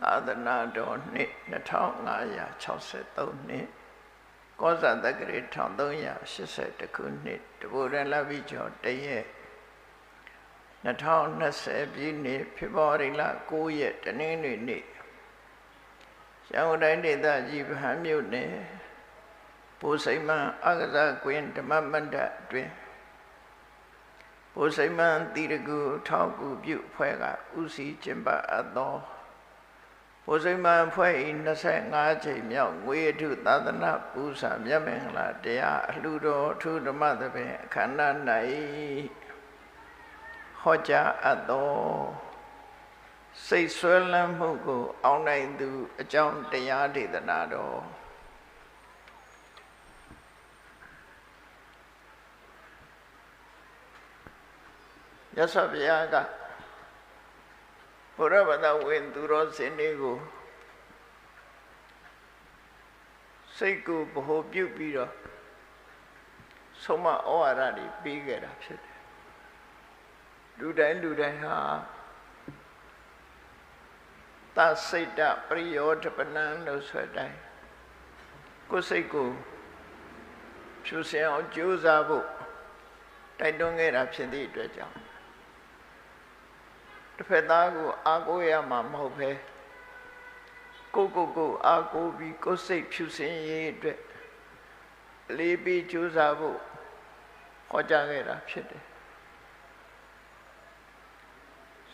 သာသနာတော်နှစ်2563နှစ်ကောဇာတက္ကရာ1382ခုနှစ်တဘူရလပိကျော်တရက်2020ပြည့်နှစ်ဖေဖော်ဝါရီလ9ရက်တနင်္ဂနွေနေ့ရန်ကုန်တိုင်းဒေသကြီးဗဟန်းမြို့နယ်ဘိုးစိမ္မာအကစားကွင်းဓမ္မမန္တအတွင်းဘိုးစိမ္မာတိရကုထောက်ကူပြုဖွဲ့ကဥစည်းကျင်းပအပ်သောဘိုးစိမ္မာဖွဲ့၏25ကြိမ်မြောက်ငွေထုသာသနာပူဇာမြတ်မင်္ဂလာတရားအလှူတော်ထူးဓမ္မသဘင်အခမ်းအနား၌ဟောကြားအပ်သောစိတ်ဆွဲလန်းမှုကိုအောင်နိုင်သူအကြောင်းတရားဒေသနာတော်မြတ်စွာဘုရားကဘုရားဗဒဝင်သူတော်စင်တွေကိုစိတ်ကိုဗဟိုပြုပြီးတော့ဆုံးမဩဝါဒတွေပေးခဲ့တာဖြစ်တယ်လူတိုင်းဟာသစိတ်တပရိယောဓပနံလို့ဆိုတိုင်းကိုယ်စိတ်ကိုဖြူစင်အောင်ကြိုးစားဖို့တိုက်တွန်းခဲ့တာဖြစ်သည့်အတွက်ကြောင့်တစ်ဖက်သားကိုအားကိုးရမှာမဟုတ်ပဲကိုအားကိုးပြီးကိုယ်စိတ်ဖြူစင်ရေးအတွက်အလေးပေးကြိုးစားဖို့ဟောကြားခဲ့တာဖြစ်တယ်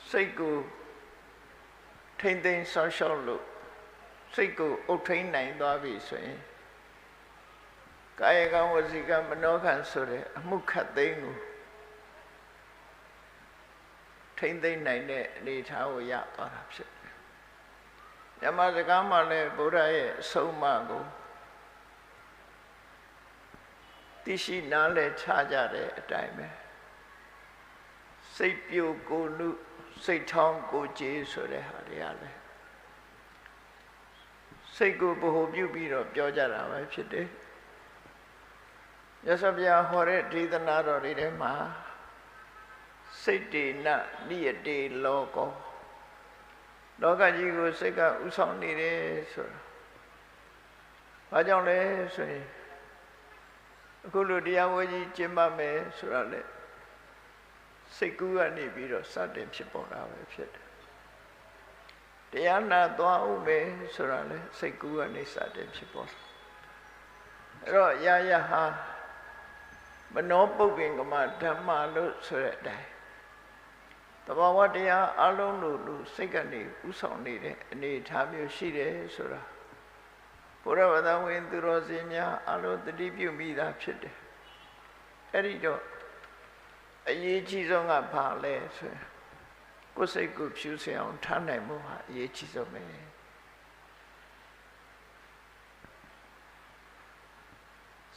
စိတ်ကိုထိမ့်သိမ်းဆောင်းရှောက်လို့စိတ်ကိုအုပ်ထိန်းနိုင်သွားပြီဆိုရင်ကာယကံဝစီကံမနောကံဆိုတဲ့အမှုခတ်သိမ်းကိုထိမ့်သိမ်းနိုင်တဲ့အနေအထားကိုရသွားတာဖြစ်တယ်။ညမစကားမှလည်းဘုရားရဲ့အဆုံးအမကိုသိရှိနားလည်ချကြတဲ့အတိုင်းပဲစိတ်ပြိုကိုယ်နုစိတ်ထောင်းကိုကြေးဆိုတဲ့ဟာတွေကလည်းစိတ်ကိုဗဟိုပြုပြီးတော့ပြောကြတာပဲဖြစ်တယ်။မြတ်စွာဘုရားဟောတဲ့ဒေသနာတော်တွေထဲမှာစိတ်တေနနိယတေလောကောလောကကြီးကိုစိတ်ကဥဆောင်နေတယ်ဆိုတာဘာကြောင့်လဲဆိုရင်အခုလိုတရားဝဲကြီးကျင့်ပမယ်ဆိုတာလေစိတ်ကူးကနေပြီးတော့စတင်ဖြစ်ပေါ်တာပဲဖြစ်တယ်တရားနာသွားဦးမယ်ဆိုတာလေစိတ်ကူးကနေစတင်ဖြစ်ပေါ်အဲ့တော့ရဟာမနောပုပ္ပင်ကမဓမ္မလို့ဆိုတဲ့အတိုင်းတဘာဝတရားအလုံးလို့စိတ်ကနေဥဆောင်နေတဲ့အနေအထားမျိုးရှိတယ်ဆိုတာဘုရားဗဒဝင်သူတော်စင်များအလုံးတတိပြုမိတာဖြစ်တယ်အဲ့ဒီတော့အရေးကြီးဆုံးကဘာလဲဆိုရင်ကိုယ်စိတ်ကိုဖြူစင်အောင်ထားနိုင်မှုဟာအရေးကြီးဆုံးပဲ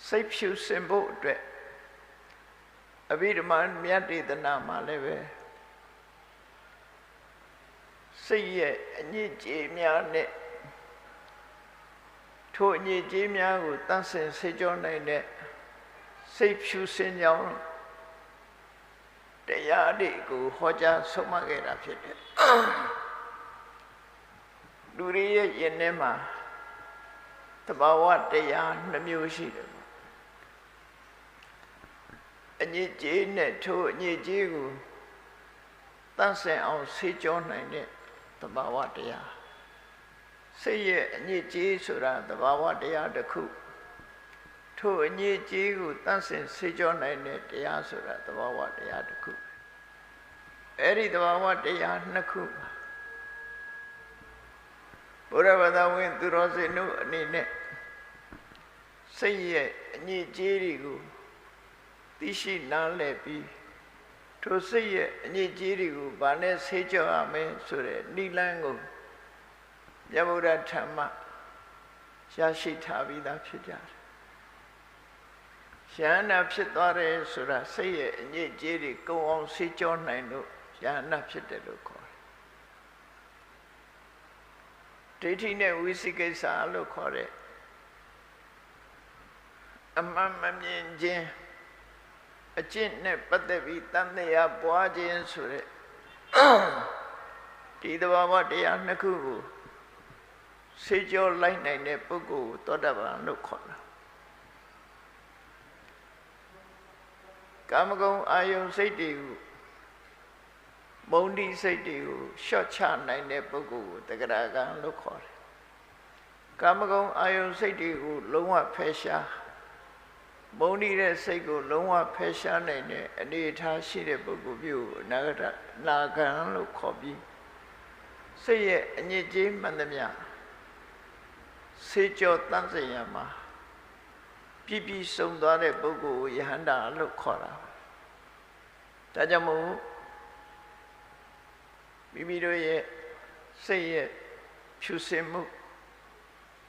စိတ်ဖြူစင်ဖို့အတွက်အဘိဓမ္မာမြတ်ဒေသနာမှာလည်းပဲစိတ်ရဲ့အညစ်အကြေးများနဲ့ထိုအညစ်အကြေးများကိုတန့်စင်ဆေးကြောနိုင်တဲ့စိတ်ဖြူစင်ကြောင်းတရားတွေကိုဟောကြားဆုံးမခဲ့တာဖြစ်တယ်လူတွေရဲ့ယင်ထဲမှာသဘာဝတရားနှမျိုးရှိတယ်အညစ်အကြေးနဲ့ထိုအညစ်အကြေးကိုတန့်စင်အောင်ဆေးကြောနိုင်တဲ့သဘာဝတရားစိတ်ရဲ့အညစ်အကြေးဆိုတာသဘာဝတရားတစ်ခုထိုအညစ်အကြေးကိုတန့်စင်ဆေးကြောနိုင်တဲ့တရားဆိုတာသဘာဝတရားတစ်ခုအဲ့ဒီသဘာဝတရားနှစ်ခုဘုရားဗဒဝင်သူတော်စင်တို့အနေနဲ့စိတ်ရဲ့အညစ်အကြေးတွေကိုသိရှိနားလည်ပြီးထိုစိတ်ရဲ့အညစ်အကြေးတွေကိုဘာနဲ့ဆေးကြောရမလဲဆိုတဲ့နိလန်းကိုမြတ်ဗုဒ္ဓဓမ္မရရှိထားပြီးသားဖြစ်ကြတယ်။ယန္နာဖြစ်သွားတယ်ဆိုတာစိတ်ရဲ့အညစ်အကြေးတွေကုံအောင်ဆေးကြောနိုင်လို့ယန္နာဖြစ်တယ်လို့ခေါ်တယ်။ဒိဋ္ဌိနဲ့ဝိသိကိစ္စလို့ခေါ်တဲ့အမှန်မမြင်ခြင်းအကျင့်နဲ့ပတ်သက်ပြီးတန်တရားပွားခြင်းဆိုတဲ့ဒီသဘာဝတရားနှစ်ခုကို စေကြောလိုက်နိုင်တဲ့ပုဂ္ဂိုလ်ကိုသောတာပန်လို့ခေါ်တာကာမဂုဏ်အာယုန်စိတ်တွေကိုမုန်းတိစိတ်တွေကိုရှော့ချနိုင်တဲ့ပုဂ္ဂိုလ်ကိုတဂရကံလို့ခေါ်တယ်ကာမဂုဏ်အာယုန်စိတ်တွေကိုလုံးဝဖယ်ရှားမုန်းတိတဲ့စိတ်ကိုလုံးဝဖယ်ရှားနိုင်တဲ့အနေအထားရှိတဲ့ပုဂ္ဂိုလ်မျိုးကိုနာကံလို့ခေါ်ပြီးစိတ်ရဲ့အညစ်အကြေးမှန်သမျှစေကြောတန်းစင်ရမှာပြည့်ပြည့်စုံသွားတဲ့ပုဂ္ဂိုလ်ကိုယဟန္တာလို့ခေါ်တာဒါကြောင့်မို့မိမိတို့ရဲ့စိတ်ရဲ့ဖြူစင်မှု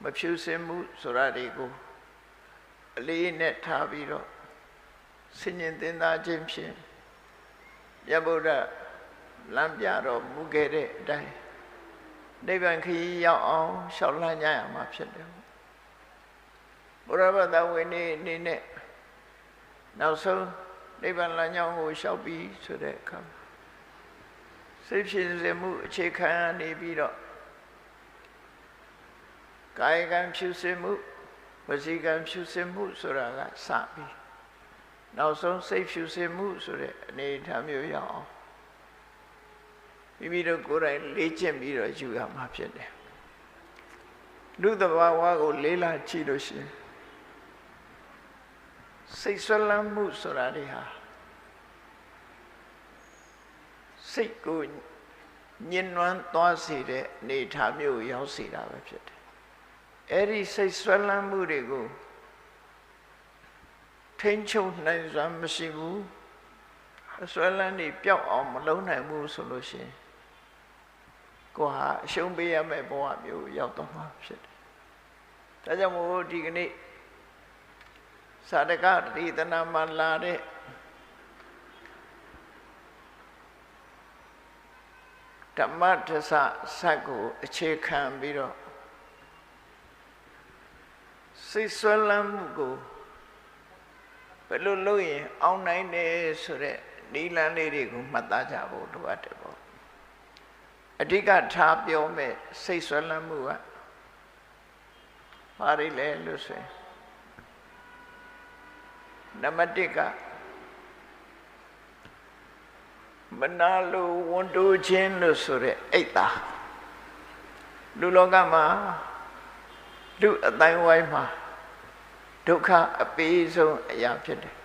မဖြူစင်မှုဆိုတာတွေကိုအလေးနဲ့ထားပြီးတော့ဆင်ញင်သင်သားခြင်းဖြင့်မြတ်ဗုဒ္ဓလမ်းပြတော်မူခဲ့တဲ့အတိုင်းနိဗ္ဗာန်ခရီးရောက်အောင်ရှောက်လှမ်းကြရမှာဖြစ်တယ်ဘုရားဘာသာဝင်နေအနေနဲ့နောက်ဆုံးနိဗ္ဗာန်လမ်းကြောင်းကိုရှောက်ပြီးဆိုတဲ့အခါစိတ်ဖြစ်စေမှုအခြေခံနေပြီးတော့ကာယကံဖြူစင်မှုဝစီကံဖြူစင်မှုဆိုတာကစပြီးနောက်ဆုံးစိတ်ဖြူစင်မှုဆိုတဲ့အနေအထားမျိုးရအောင်မိမိတို့ကိုယ်တိုင်လေ့ကျင့်ပြီးတော့ယူရမှာဖြစ်တယ်လူသဘာဝကိုလေးလာကြည့်လို့ရှိရင်စိတ်ဆွလမ်းမှုဆိုတာတွေဟာစိတ်ကိုညှဉ်းနှွမ်းသွားစေတဲ့အနေအထားမျိုးကိုရောက်စေတာပဲဖြစ်တယ်အဲ့ဒီစိတ်ဆွလမ်းမှုတွေကိုထိန်းချုပ်နိုင်စွမ်းမရှိဘူးအဆွလမ်းတွေပျောက်အောင်မလုပ်နိုင်ဘူးဆိုလို့ရှိရင်ကိုဟာအရှုံးပေးရမယ့်ဘဝမျိုးရောက်တော့မှာဖြစ်တယ်ဒါကြောင့်မို့ဒီကနေ့သာဓကဒေသနာမှာလာတဲ့ဓမ္မထဆဆက်ကိုအခြေခံပြီးတော့စိတ်ဆွဲလမ်းမှုကိုဘယ်လိုလုပ်ရင်အောင်နိုင်တယ်ဆိုတဲ့နိလန်းလေးတွေကိုမှတ်သားကြဖို့လိုအပ်တယ်ပေါ့အဓိကထားပြောမဲ့စိတ်ဆွဲလမ်းမှုကဘာတွေလဲလို့ဆိုရင်နံပါတ်1ကမနာလိုဝန်တိုးခြင်းလို့ဆိုတဲ့အိတ်သာလူလောကမှာလူအတိုင်းဝိုင်းမှာဒုက္ခအပေးဆုံးအရာဖြစ်တယ်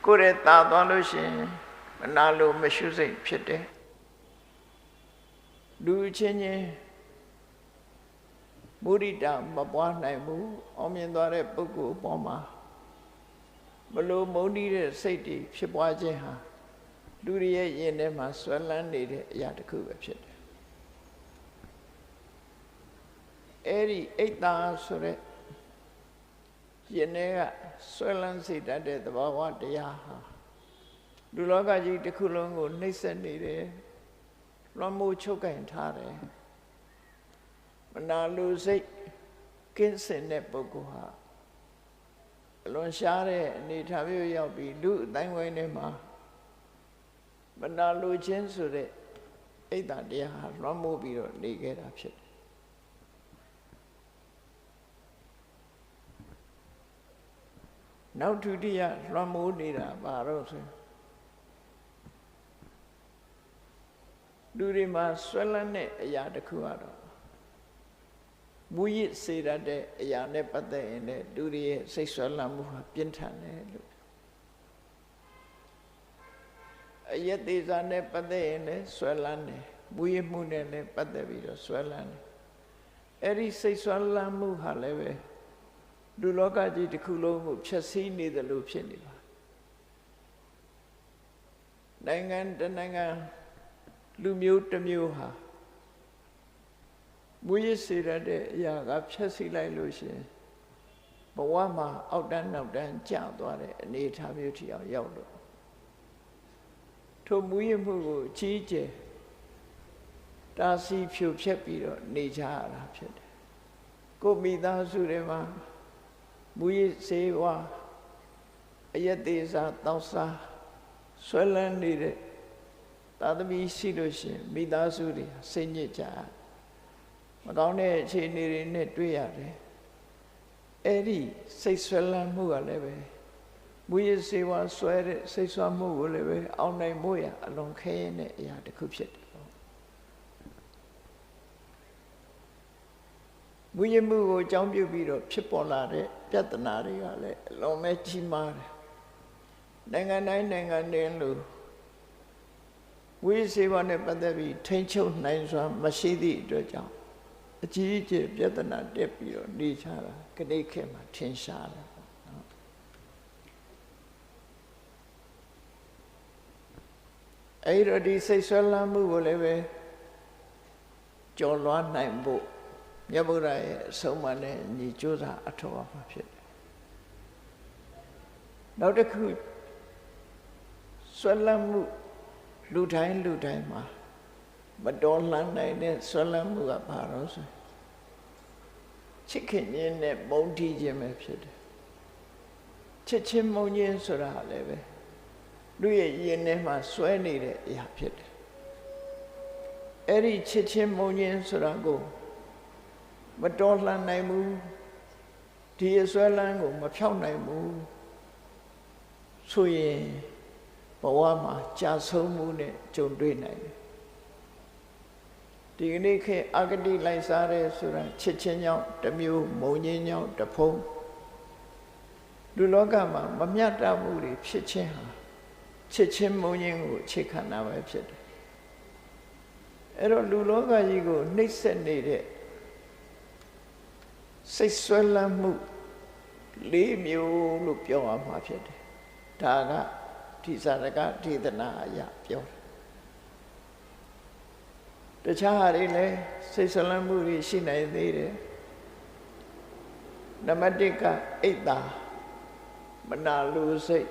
ကိုယ်ရဲ့တာသွားလို့ရှိရင်မနာလိုမရှုစိတ်ဖြစ်တယ်လူချင်းချင်းမုဒိတာမပွားနိုင်ဘူးအောင်မြင်သွားတဲ့ပုဂ္ဂိုလ်အပေါ်မှာမလိုမုန်းတီးတဲ့စိတ်တွေဖြစ်ပွားခြင်းဟာလူတွေရဲ့ယင်ထဲမှာဆွဲလန်းနေတဲ့အရာတစ်ခုပဲဖြစ်တယ်အဲ့ဒီအိတ်တာဆိုတဲ့ယင်ထဲကဆွဲလန်းစေတတ်တဲ့သဘာဝတရားဟာလူလောကကြီးတစ်ခုလုံးကိုနှိမ့်ဆက်နေတယ်လွှမ်းမိုးချုပ်ကင်ထားတယ်မနာလိုစိတ်ကင်းစင်တဲ့ပုဂ္ဂိုလ်ဟာအလွန်ရှားတဲ့အနေထားမျိုးရောက်ပြီးလူအတိုင်းဝိုင်းထဲမှာမနာလိုခြင်းဆိုတဲ့အိတ်တတရားဟာလွှမ်းမိုးပြီးတော့နေခဲ့တာဖြစ်တယ်နောက်ဒုတိယလွှမ်းမိုးနေတာဘာလို့ဆိုလူတွေမှာဆွဲလန်းတဲ့အရာတစ်ခုကတော့မူရစ်စေရတဲ့အရာနဲ့ပတ်သက်ရင်လည်းလူတွေရဲ့စိတ်ဆွဲလန်းမှုဟာပြင်းထန်တယ်လို့အယက်သေးစားနဲ့ပတ်သက်ရင်လည်းဆွဲလန်းတယ်မူရစ်မှုနဲ့လည်းပတ်သက်ပြီးတော့ဆွဲလန်းတယ်အဲ့ဒီစိတ်ဆွဲလန်းမှုဟာလည်းပဲလူလောကကြီးတစ်ခုလုံးကိုဖျက်ဆီးနေတယ်လို့ဖြစ်နေပါနိုင်ငံတစ်နိုင်ငံလူမျိုးတစ်မျိုးဟာမူရစ်စေရတဲ့အရာကဖျက်ဆီးလိုက်လို့ရှိရင်ဘဝမှာအောက်တန်းနောက်တန်းကျသွားတဲ့အနေအထားမျိုးထိအောင်ရောက်လို့ထိုမူရစ်မှုကိုကြီးကျယ်တာစီဖြိုဖျက်ပြီးတော့နေကြရတာဖြစ်တယ်ကိုမိသားစုတွေမှာမူရစ်စေဝါအယက်သေးစားတောက်စားဆွဲလန်းနေတဲ့သာသမီရှိလို့ရှိရင်မိသားစုတွေစိတ်ညစ်ကြ မကောင်းတဲ့အခြေအနေတွေနဲ့တွေ့ရတယ်အဲ့ဒီစိတ်ဆွဲလန်းမှုကလည်းပဲမူရစေဝါဆွဲတဲ့စိတ်ဆွမှုကိုလည်းပဲအောင်နိုင်ဖို့ရအလွန်ခဲရတဲ့အရာတစ်ခုဖြစ်တယ်ပေါ့မူရမှုကိုအကြောင်းပြုပြီးတော့ဖြစ်ပေါ်လာတဲ့ပြဿနာတွေကလည်းအလွန်ပဲကြီးမားတယ်နိုင်ငံတိုင်းနိုင်ငံတွေလို့ဝိစေဝနဲ့ပတ်သက်ပြီးထိန်းချုပ်နိုင်စွာမရှိသည့်အတွက်ကြောင့်အကြီးအကျယ်ပြဿနာတက်ပြီးတော့နေချတာကတိခေတ်မှာထင်ရှားတယ်ပေါ့နော်အဲ့တော့ဒီစိတ်ဆွဲလန်းမှုကိုလည်းပဲကျော်လွှားနိုင်ဖို့မြတ်ဗုဒ္ဓရဲ့အဆုံးအမနဲ့ညီကြိုးစားအထောက်အပံ့ဖြစ်တယ်နောက်တစ်ခုဆွဲလန်းမှုလူတိုင်းမှာမတော်လှန်နိုင်တဲ့ဆွဲလန်းမှုကဘာလို့ဆိုချစ်ခင်ခြင်းနဲ့မုန်းတီးခြင်းပဲဖြစ်တယ်ချစ်ချင်းမုန်းခြင်းဆိုတာလည်းပဲလူရဲ့ရင်ထဲမှာဆွဲနေတဲ့အရာဖြစ်တယ်အဲ့ဒီချစ်ချင်းမုန်းခြင်းဆိုတာကိုမတော်လှန်နိုင်ဘူးဒီအဆွဲလန်းကိုမဖြောက်နိုင်ဘူးဆိုရင်ဘဝမှာကြာဆုံးမှုနဲ့ကြုံတွေ့နိုင်တယ်ဒီကနေ့ခေတ်အဂတိလိုက်စားရဲဆိုတာချစ်ချင်းကြောင့်တစ်မျိုးမုန်းခြင်းကြောင့်တစ်ဖုံးလူလောကမှာမမျှတမှုတွေဖြစ်ခြင်းဟာချစ်ချင်းမုန်းခြင်းကိုအခြေခံတာပဲဖြစ်တယ်အဲ့တော့လူလောကကြီးကိုနှိပ်စက်နေတဲ့စိတ်ဆွဲလန်းမှု၄မျိုးလို့ပြောရမှာဖြစ်တယ်ဒါကဒီစာရကဒေသနာအရာပြောတယ်တခြားဟာတွေလည်းစိတ်ဆွဲလန်းမှုတွေရှိနိုင်သေးတယ်နံပါတ်1ကအိတ်တာမနာလိုစိတ်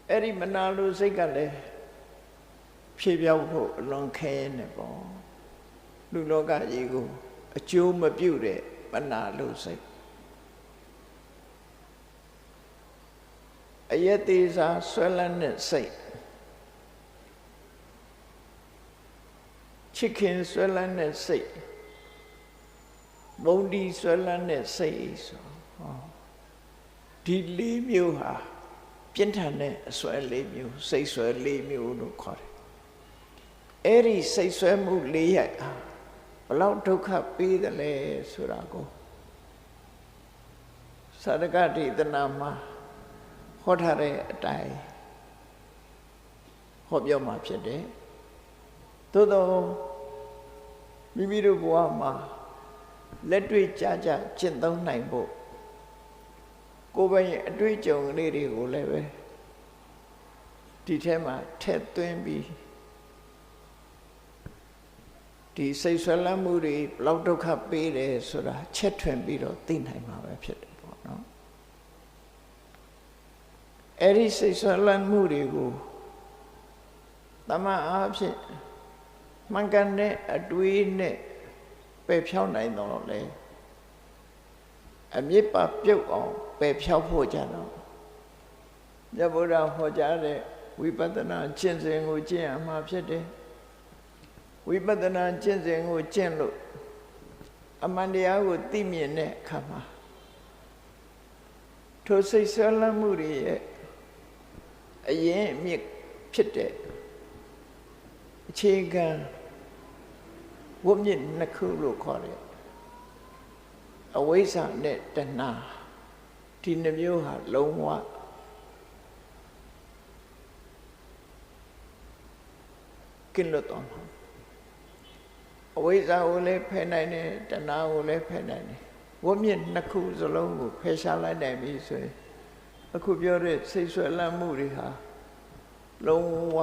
အဲ့ဒီမနာလိုစိတ်ကလည်းဖြေပြောင်းဖို့အလွန်ခဲနေပေါ့လူလောကကြီးကိုအကျိုးမပြုတဲ့မနာလိုစိတ်အယက်သေးစာဆွဲလန်းတဲ့စိတ်ချစ်ခင်ဆွဲလန်းတဲ့စိတ်မုန်းတီးဆွဲလန်းတဲ့စိတ်ဆိုဒီ၄မျိုးဟာပြင်းထန်တဲ့အဆွဲ၄မျိုးစိတ်ဆွဲ၄မျိုးလို့ခေါ်တယ်အဲ့ဒီစိတ်ဆွဲမှု၄ရပ်ဟာဘလောက်ဒုက္ခပေးတယ်လဲဆိုတာကိုစာရကဒေသနာမှာဟောထားတဲ့အတိုင်းဟောပြောမှာဖြစ်တယ်သို့သောမိမိတို့ဘဝမှာလက်တွေ့ကြကြကျင့်သုံးနိုင်ဖို့ကိုယ်ပိုင်အတွေ့အကြုံလေးတွေကိုလည်းပဲဒီထဲမှာထည့်သွင်းပြီးဒီစိတ်ဆွဲလန်းမှုတွေဘလောက်ဒုက္ခပေးတယ်ဆိုတာချက်ထွင်ပြီးတော့သိနိုင်မှာပဲဖြစ်တယ်ပေါ့နော်အဲ့ဒီစိတ်ဆွဲလန်းမှုတွေကိုတမန်အားဖြင့်မှန်ကန်တဲ့အတွေးနဲ့ပယ်ဖြောင်းနိုင်တော့လေအမြစ်ပါပြုတ်အောင်ပယ်ဖြောင်းဖို့ကြတော့မြတ်ဗုဒ္ဓဟောကြားတဲ့ဝိပဿနာကျင့်စဉ်ကိုကျင့်ရမှာဖြစ်တယ်ဝိပဿနာကျင့်စဉ်ကိုကျင့်လို့အမှန်တရားကိုသိမြင်တဲ့အခါမှာထိုစိတ်ဆွဲလန်းမှုတွေရဲ့အရင်အမြစ်ဖြစ်တဲ့အခြေခံဝိမြင့်နှစ်ခုလို့ခေါ်တယ်အဝိဇ္ဇာနဲ့တဏှာဒီနှမျိုးဟာလုံးဝကင်းလွတ်သွားမှာအဝိဇ္ဇာကိုလည်းဖယ်နိုင်တယ်တဏှာကိုလည်းဖယ်နိုင်တယ်ဝိမြင့်နှစ်ခုစလုံးကိုဖယ်ရှားလိုက်နိုင်ပြီဆိုရင်အခုပြောတဲ့စိတ်ဆွဲလန်းမှုတွေဟာလုံးဝ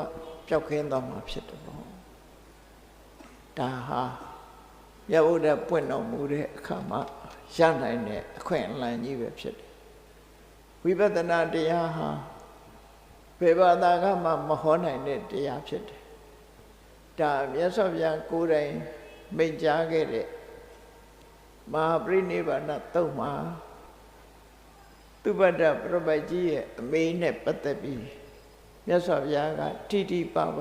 ပျောက်ကင်းသွားမှာဖြစ်တယ်ပေါ့ဒါဟာမြတ်ဗုဒ္ဓပွင့်တော်မူတဲ့အခါမှာရနိုင်တဲ့အခွင့်အလမ်းကြီးပဲဖြစ်တယ်ဝိပဿနာတရားဟာဘယ်ဘာသာကမှမဟောနိုင်တဲ့တရားဖြစ်တယ်ဒါမြတ်စွာဘုရားကိုယ်တိုင်မိန့်ကြားခဲ့တဲ့မဟာပရိနိဗ္ဗာန်သုတ်မှာသုဘဒ္ဓပရပိုက်ကြီးရဲ့အမေနဲ့ပတ်သက်ပြီးမြတ်စွာဘုရားကတိတိပပ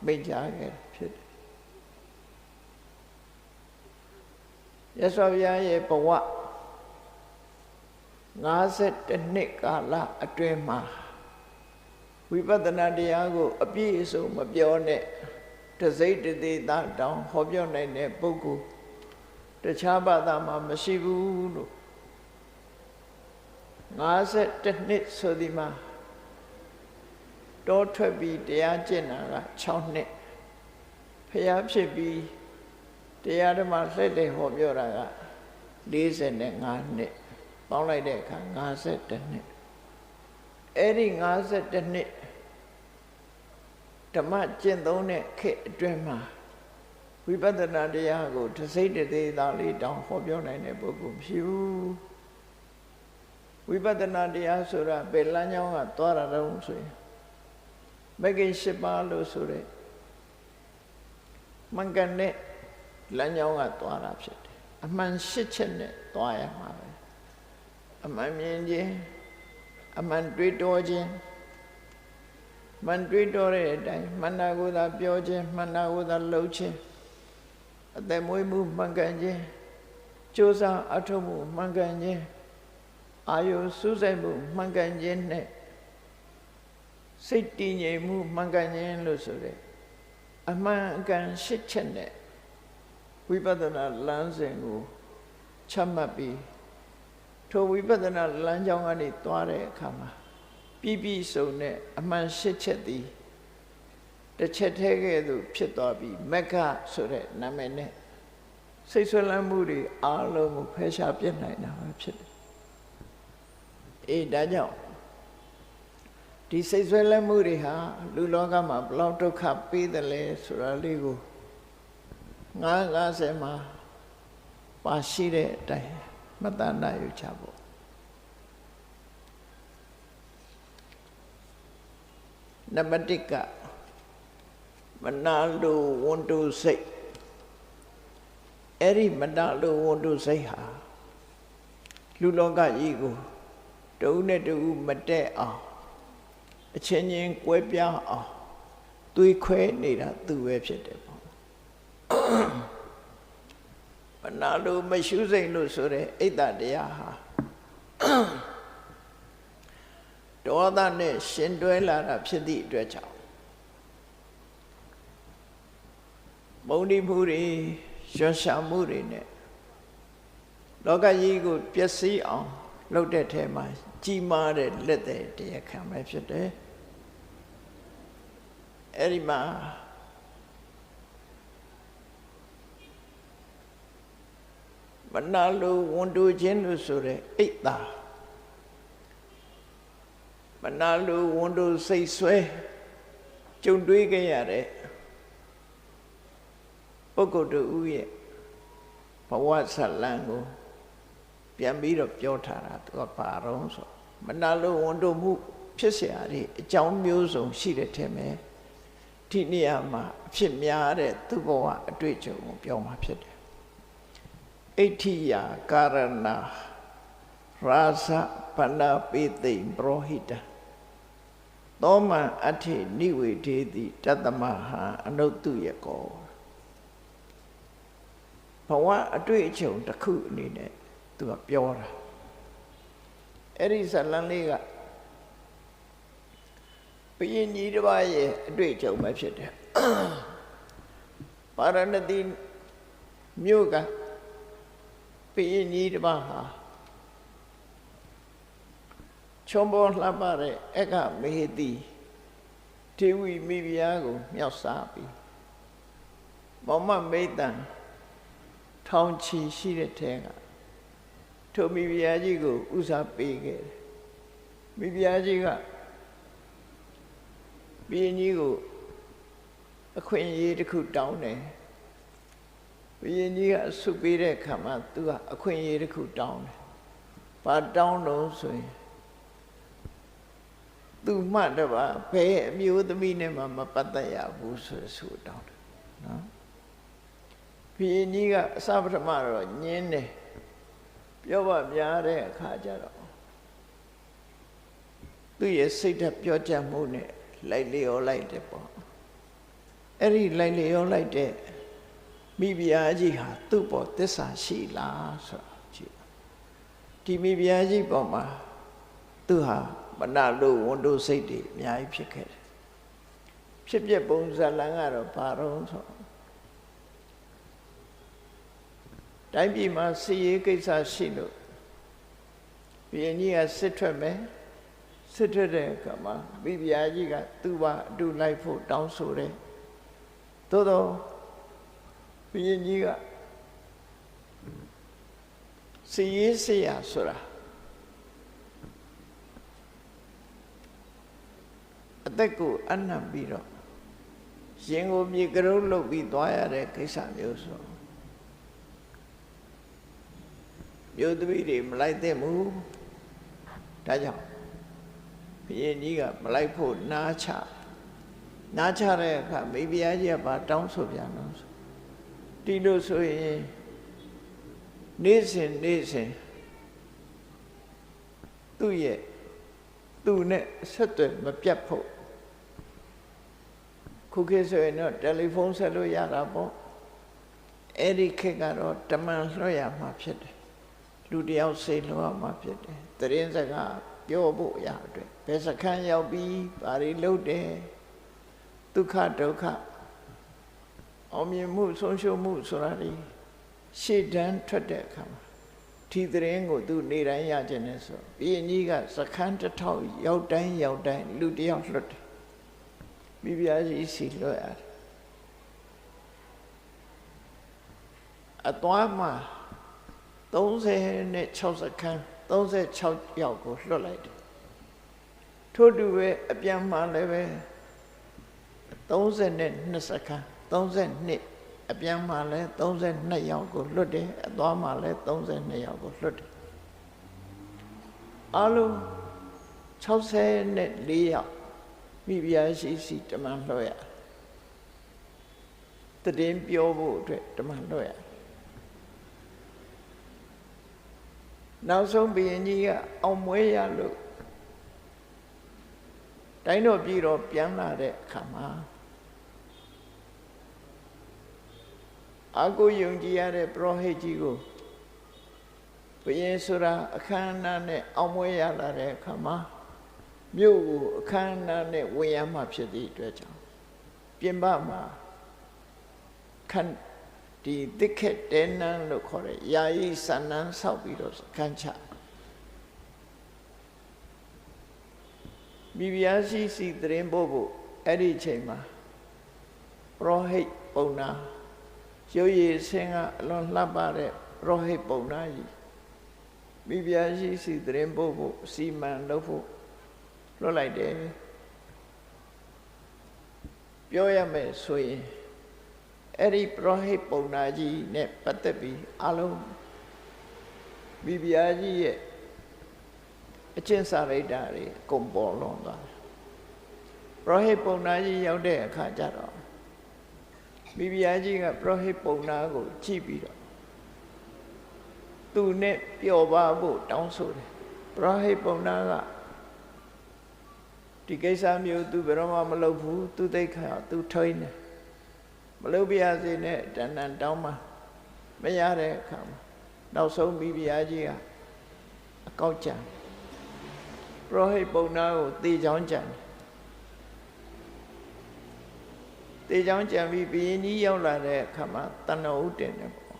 မိန့်ကြားခဲ့ဖြစ်တယ် ရသော်ဘုရားရဲ့ဘဝ52နှစ်ကာလအတွင်းမှာဝိပဿနာတရားကိုအပြည့်အစုံမပြောနဲ့တစိမ့်တသေးသားတောင်ဟောပြောနိုင်တဲ့ပုဂ္ဂိုလ်တခြားဘာသာမှာမရှိဘူးလို့52နှစ်ဆိုဒီမှာတောထွက်ပြီးတရားကျင့်တာက6နှစ်ဖျားဖြစ်ပြီးတရားဓမ္မလှည့်လည်ဟောပြောတာက45နှစ်ပေါင်းလိုက်တဲ့အခါ52နှစ်အဲ့ဒီ52နှစ်ဓမ္မကျင့်သုံးတဲ့ခေတ်အတွင်းမှာဝိပဿနာတရားကိုတစိမ့်တသေးသားလေးတောင်ဟောပြောနိုင်တဲ့ပုဂ္ဂိုလ်မရှိဘူးဝိပဿနာတရားဆိုတာဘယ်လမ်းကြောင်းကသွားတာတုံးဆိုရင်မဂ္ဂင်၈ပါးလို့ဆိုတဲ့မှန်ကန်တဲ့လမ်းကြောင်းကသွားတာဖြစ်တယ်အမှန်၈ချက်နဲ့သွားရမှာပဲအမှန်မြင်ခြင်းအမှန်တွေးတောခြင်းမှန်တွေးတောတဲ့အတိုင်းမှန်တာကိုသာပြောခြင်းမှန်တာကိုသာလုပ်ခြင်းအသက်မွေးမှုမှန်ကန်ခြင်းကြိုးစားအထောက်မှုမှန်ကန်ခြင်းအာယုစူးစိုက်မှုမှန်ကန်ခြင်းနဲ့စိတ်တည်ငြိမ်မှုမှန်ကန်ခြင်းလို့ဆိုတဲ့အမှန်အကန်၈ချက်နဲ့ဝိပဿနာလမ်းစဉ်ကိုချမှတ်ပြီးထိုဝိပဿနာလမ်းကြောင်းကနေသွားတဲ့အခါမှာပြည့်စုံတဲ့အမှန်၈ချက်သည်တစ်ချက်တည်းကဲ့သို့ဖြစ်သွားပြီးမက္ခဆိုတဲ့နာမည်နဲ့စိတ်ဆွဲလန်းမှုတွေအားလုံးကိုဖယ်ရှားပြစ်နိုင်တာပဲဖြစ်တယ်ဒါကြောင့်ဒီစိတ်ဆွဲလန်းမှုတွေဟာလူလောကမှာဘလောက်ဒုက္ခပေးတယ်လဲဆိုတာလေးကို50မှာပါရှိတဲ့အတိုင်းမတဏှာယူချဖို့နံပါတ်1ကမနာလိုဝန်တုစိတ်အဲ့ဒီမနာလိုဝန်တုစိတ်ဟာလူလောကကြီးကိုတဦးနဲ့တဦးမတည့်အောင်အချင်းချင်းကွဲပြားအောင်သွေးခွဲနေတာသူပဲဖြစ်တယ်ပေါ့မနာလိုမရှုစိတ်လို့ဆိုတဲ့အိတ်တတရားဟာဒေါသနဲ့ရှင်တွဲလာတာဖြစ်သည့်အတွက်ကြောင့်မုန်းတိမှုတွေရွှန်ရှာမှုတွေနဲ့လောကကြီးကိုပျက်စီးအောင်လုပ်တဲ့ထဲမှာကြီးမားတဲ့လက်သည်တရားခံပဲဖြစ်တယ်အဲ့ဒီမှာမနာလိုဝန်တိုခြင်းလို့ဆိုတဲ့အိတ်တာမနာလိုဝန်တိုစိတ်ဆွဲကြုံတွေ့ခဲ့ရတဲ့ပုဂ္ဂိုလ်တို့ရဲ့ဘဝဇာတ်လမ်းကိုပြန်ပြီးတော့ပြောထားတာသူကဘာတော့ဆိုမနာလိုဝန်တိုမှုဖြစ်เสียရအကြောင်းမျိုးစုံရှိတဲ့ထဲမှာဒီနေရာမှာအဖြစ်များတဲ့သူ့ဘဝအတွေ့အကြုံကိုပြောမှာဖြစ်တယ်အဋ္ဌိယကာရဏရာဇပဏပိသိပရောဟိတသောမံအဋ္ဌိနိဝေဒေတိတတ္တမဟာအနုတ္တုယကောဘဝအတွေ့အကြုံတစ်ခုအနေနဲ့သူကပြောတာအဲ့ဒီဇာတ်လမ်းလေးကဘုရင်ကြီးတစ်ပါးရဲ့အတွေ့အကြုံပဲဖြစ်တယ်ပါရဏသီမြို့ကဘုရင်ကြီးတစ်ပါးဟာချွန်ပေါ်လှပတဲ့အက္ခမေဟတိဒေဝီမိဖုရားကိုမြောက်စားပြီးမောမမိတ်တန်ထောင်ချီရှိတဲ့ထဲကထိုမိဖုရားကြီးကိုဥစားပေးခဲ့တယ်မိဖုရားကြီးကဘုရင်ကြီးကိုအခွင့်အရေးတစ်ခုတောင်းတယ်ဘုရင်ကြီးကအဆုပေးတဲ့အခါမှာသူကအခွင့်အရေးတစ်ခုတောင်းတယ်ဘာတောင်းလို့ဆိုရင်သူမှတပါဘယ်အမျိုးသမီးနဲ့မှမပတ်သက်ရဘူးဆိုတောင်းတယ်နော်ဘုရင်ကြီးကအစပထမတော့ညင်းတယ်ပြောပါများတဲ့အခါကျတော့သူ့ရဲ့စိတ်ဓာတ်ပြောကြမှုနဲ့လိုက်လျောလိုက်တယ်ပေါ့အဲ့ဒီလိုက်လျောလိုက်တဲ့ မိဖုရားကြီးဟာသူ့ပေါ်သစ္စာရှိလားဆိုတာကြည့်ဒီမိဖုရားကြီးပေါ်မှာသူဟာမနာလို့ဝန်တို့စိတ်တွေအများကြီးဖြစ်ခဲ့တယ်ဖြစ်ပြပုံဇာလံကတော့ဘာတော့ဆိုတိုင်းပြည်မှာစီရေးကိစ္စရှိလို့ဘုရင်ကြီးကစစ်ထွက်မယ်စစ်ထွက်တဲ့အခါမှာမိဖုရားကြီးကသူ့ဘာအတူလိုက်ဖို့တောင်းဆိုတယ်သို့တော့ဘုရင်ကြီးကစီရေးစရာဆိုတာအသက်ကိုအနှံ့ပြီးတော့ရင်ကိုမြေကရုံးလုပ်ပြီးသွားရတဲ့ကိစ္စမျိုးဆိုမျိုးသမီးတွေမလိုက်သင့်ဘူးဒါကြောင့်ဘုရင်ကြီးကမလိုက်ဖို့နားချတဲ့အခါမိဖုရားကြီးကဘာတောင်းဆိုပြန်လို့ဒီလိုဆိုရင်နေ့စဉ်သူနဲ့ဆက်သွယ်မပြတ်ဖို့ခုခေတ်ဆိုရင်တော့တယ်လီဖုန်းဆက်လို့ရတာပေါ့အဲ့ဒီခေတ်ကတော့တမန်လွှတ်ရမှာဖြစ်တယ်လူတယောက်စေလွှတ်ရမှာဖြစ်တယ်သတင်းစကားပြောဖို့ရအတွက်ဘယ်စခန်းရောက်ပြီးဘာတွေလုပ်တယ်ဒုက္ခဒုက္ခအောင်မြင်မှုဆုံးရှုံးမှုဆိုတာဒီရှေ့တန်းထွက်တဲ့အခါမှာဒီသတင်းကိုသူနေတိုင်းရခြင်းနဲ့ဆိုဘုရင်ကြီးကစခန်းတစ်ထောက်ရောက်တိုင်းလူတယောက်လွတ်တယ်မိဖုရားကြီးစီလွတ်ရတယ်အသွားမှာ36စခန်း36ယောက်ကိုလွတ်လိုက်တယ်ထို့တူပဲအပြန်မှာလည်းပဲ32စခန်း32အပြန်မှာလည်း32ယောက်ကိုလွတ်တယ်အသွားမှာလည်း32ယောက်ကိုလွတ်တယ်အလုံး64ယောက်မိဖုရားရှိစီတမန်လွှတ်ရတည်င်းပြောဖို့အတွက်တမန်လွှတ်ရနောက်ဆုံးဘုရင်ကြီးကအောင်မွေးရလို့တိုင်းတော်ပြည်တော်ပြန်လာတဲ့အခါမှာအာကိုယုံကြည်ရတဲ့ပရောဟိတ်ကြီးကိုဘုရင်ဆိုတာအခမ်းအနားနဲ့အောင်မွေးရလာတဲ့အခါမှာမြို့ကိုအခမ်းအနားနဲ့ဝင်ရမှဖြစ်သည့်အတွက်ကြောင့်ပြင်ပမှာဒီတိခက်တဲနန်းလို့ခေါ်တဲ့ယာယီစံနန်းဆောက်ပြီးတော့ခန်းချမိဖုရားရှိစီသတင်းပို့ဖို့အဲ့ဒီအချိန်မှာပရောဟိတ်ပုံနာရုပ်ရည်ဆင်းကအလွန်လှပတဲ့ပရောဟိတ်ပုံနာကြီးမိဖုရားရှိစီသတင်းပို့ဖို့စီမံလုပ်ဖို့လွတ်လိုက်တယ်ပြောရမယ်ဆိုရင်အဲ့ဒီပရောဟိတ်ပုံနာကြီးနဲ့ပတ်သက်ပြီးအလုံးမိဖုရားကြီးရဲ့အကျင့်စာရိတ္တတွေအကုန်ပေါ်လွန်သွားတယ်ပရောဟိတ်ပုံနာကြီးရောက်တဲ့အခါကျတော့မိဖုရားကြီးကပရောဟိတ်ပုံနာကိုကြည့်ပြီးတော့သူနဲ့ပျော်ပါဖို့တောင်းဆိုတယ်ပရောဟိတ်ပုံနာကဒီကိစ္စမျိုးသူဘယ်တော့မှမလုပ်ဘူးသူသိခါသူထိန်းတယ်မလုပ်ပြရစေနဲ့တဏ္ဍန်တောင်းမှမရတဲ့အခါမှာနောက်ဆုံးမိဖုရားကြီးကအကောက်ကြံပရောဟိတ်ပုံနာကိုတေချောင်းကြံတေချောင်းကြံပြီးဘုရင်ကြီးရောက်လာတဲ့အခါမှာတဏ္ဍဥတင်တယ်ပေါ့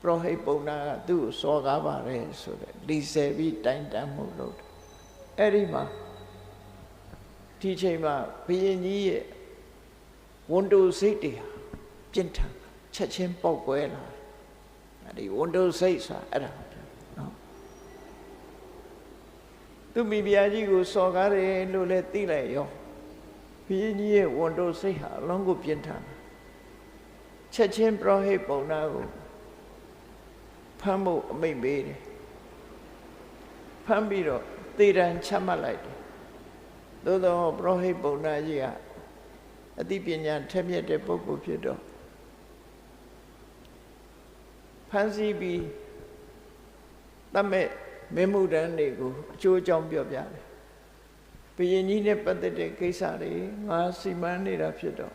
ပရောဟိတ်ပုံနာကသူ့ကိုစော်ကားပါတယ်ဆိုတဲ့လီဆယ်ပြီးတိုင်တန်းမှုလုပ်တယ်အဲ့ဒီမှာဒီချိန်မှာဘုရင်ကြီးရဲ့ဝန်တိုစိတ်တွေပြင်းထန်ချက်ချင်းပေါက်ကွဲလာဒီဝန်တိုစိတ်ဆိုတာအဲ့ဒါနော်သူမိဖုရားကြီးကိုစော်ကားတယ်လို့လည်းသိလိုက်ရောဘုရင်ကြီးရဲ့ဝန်တိုစိတ်ဟာအလုံးကိုပြင်းထန်ချက်ချင်းပရောဟိတ်ပုံနာကိုဖမ်းဖို့အမိန့်ပေးတယ်ဖမ်းပြီးတော့သေဒဏ်ချမှတ်လိုက်တယ်သို့သောပရောဟိတ်ပုံနာကြီးကအသိပညာထက်မြက်တဲ့ပုဂ္ဂိုလ်ဖြစ်တော့ဖန်ဆီးပြီးတတ်မဲ့မင်းမှုတန်းတွေကိုအကျိုးအကြောင်းပြောပြတယ်ဘုရင်ကြီးနဲ့ပတ်သက်တဲ့ကိစ္စတွေငါစီမံနေတာဖြစ်တော့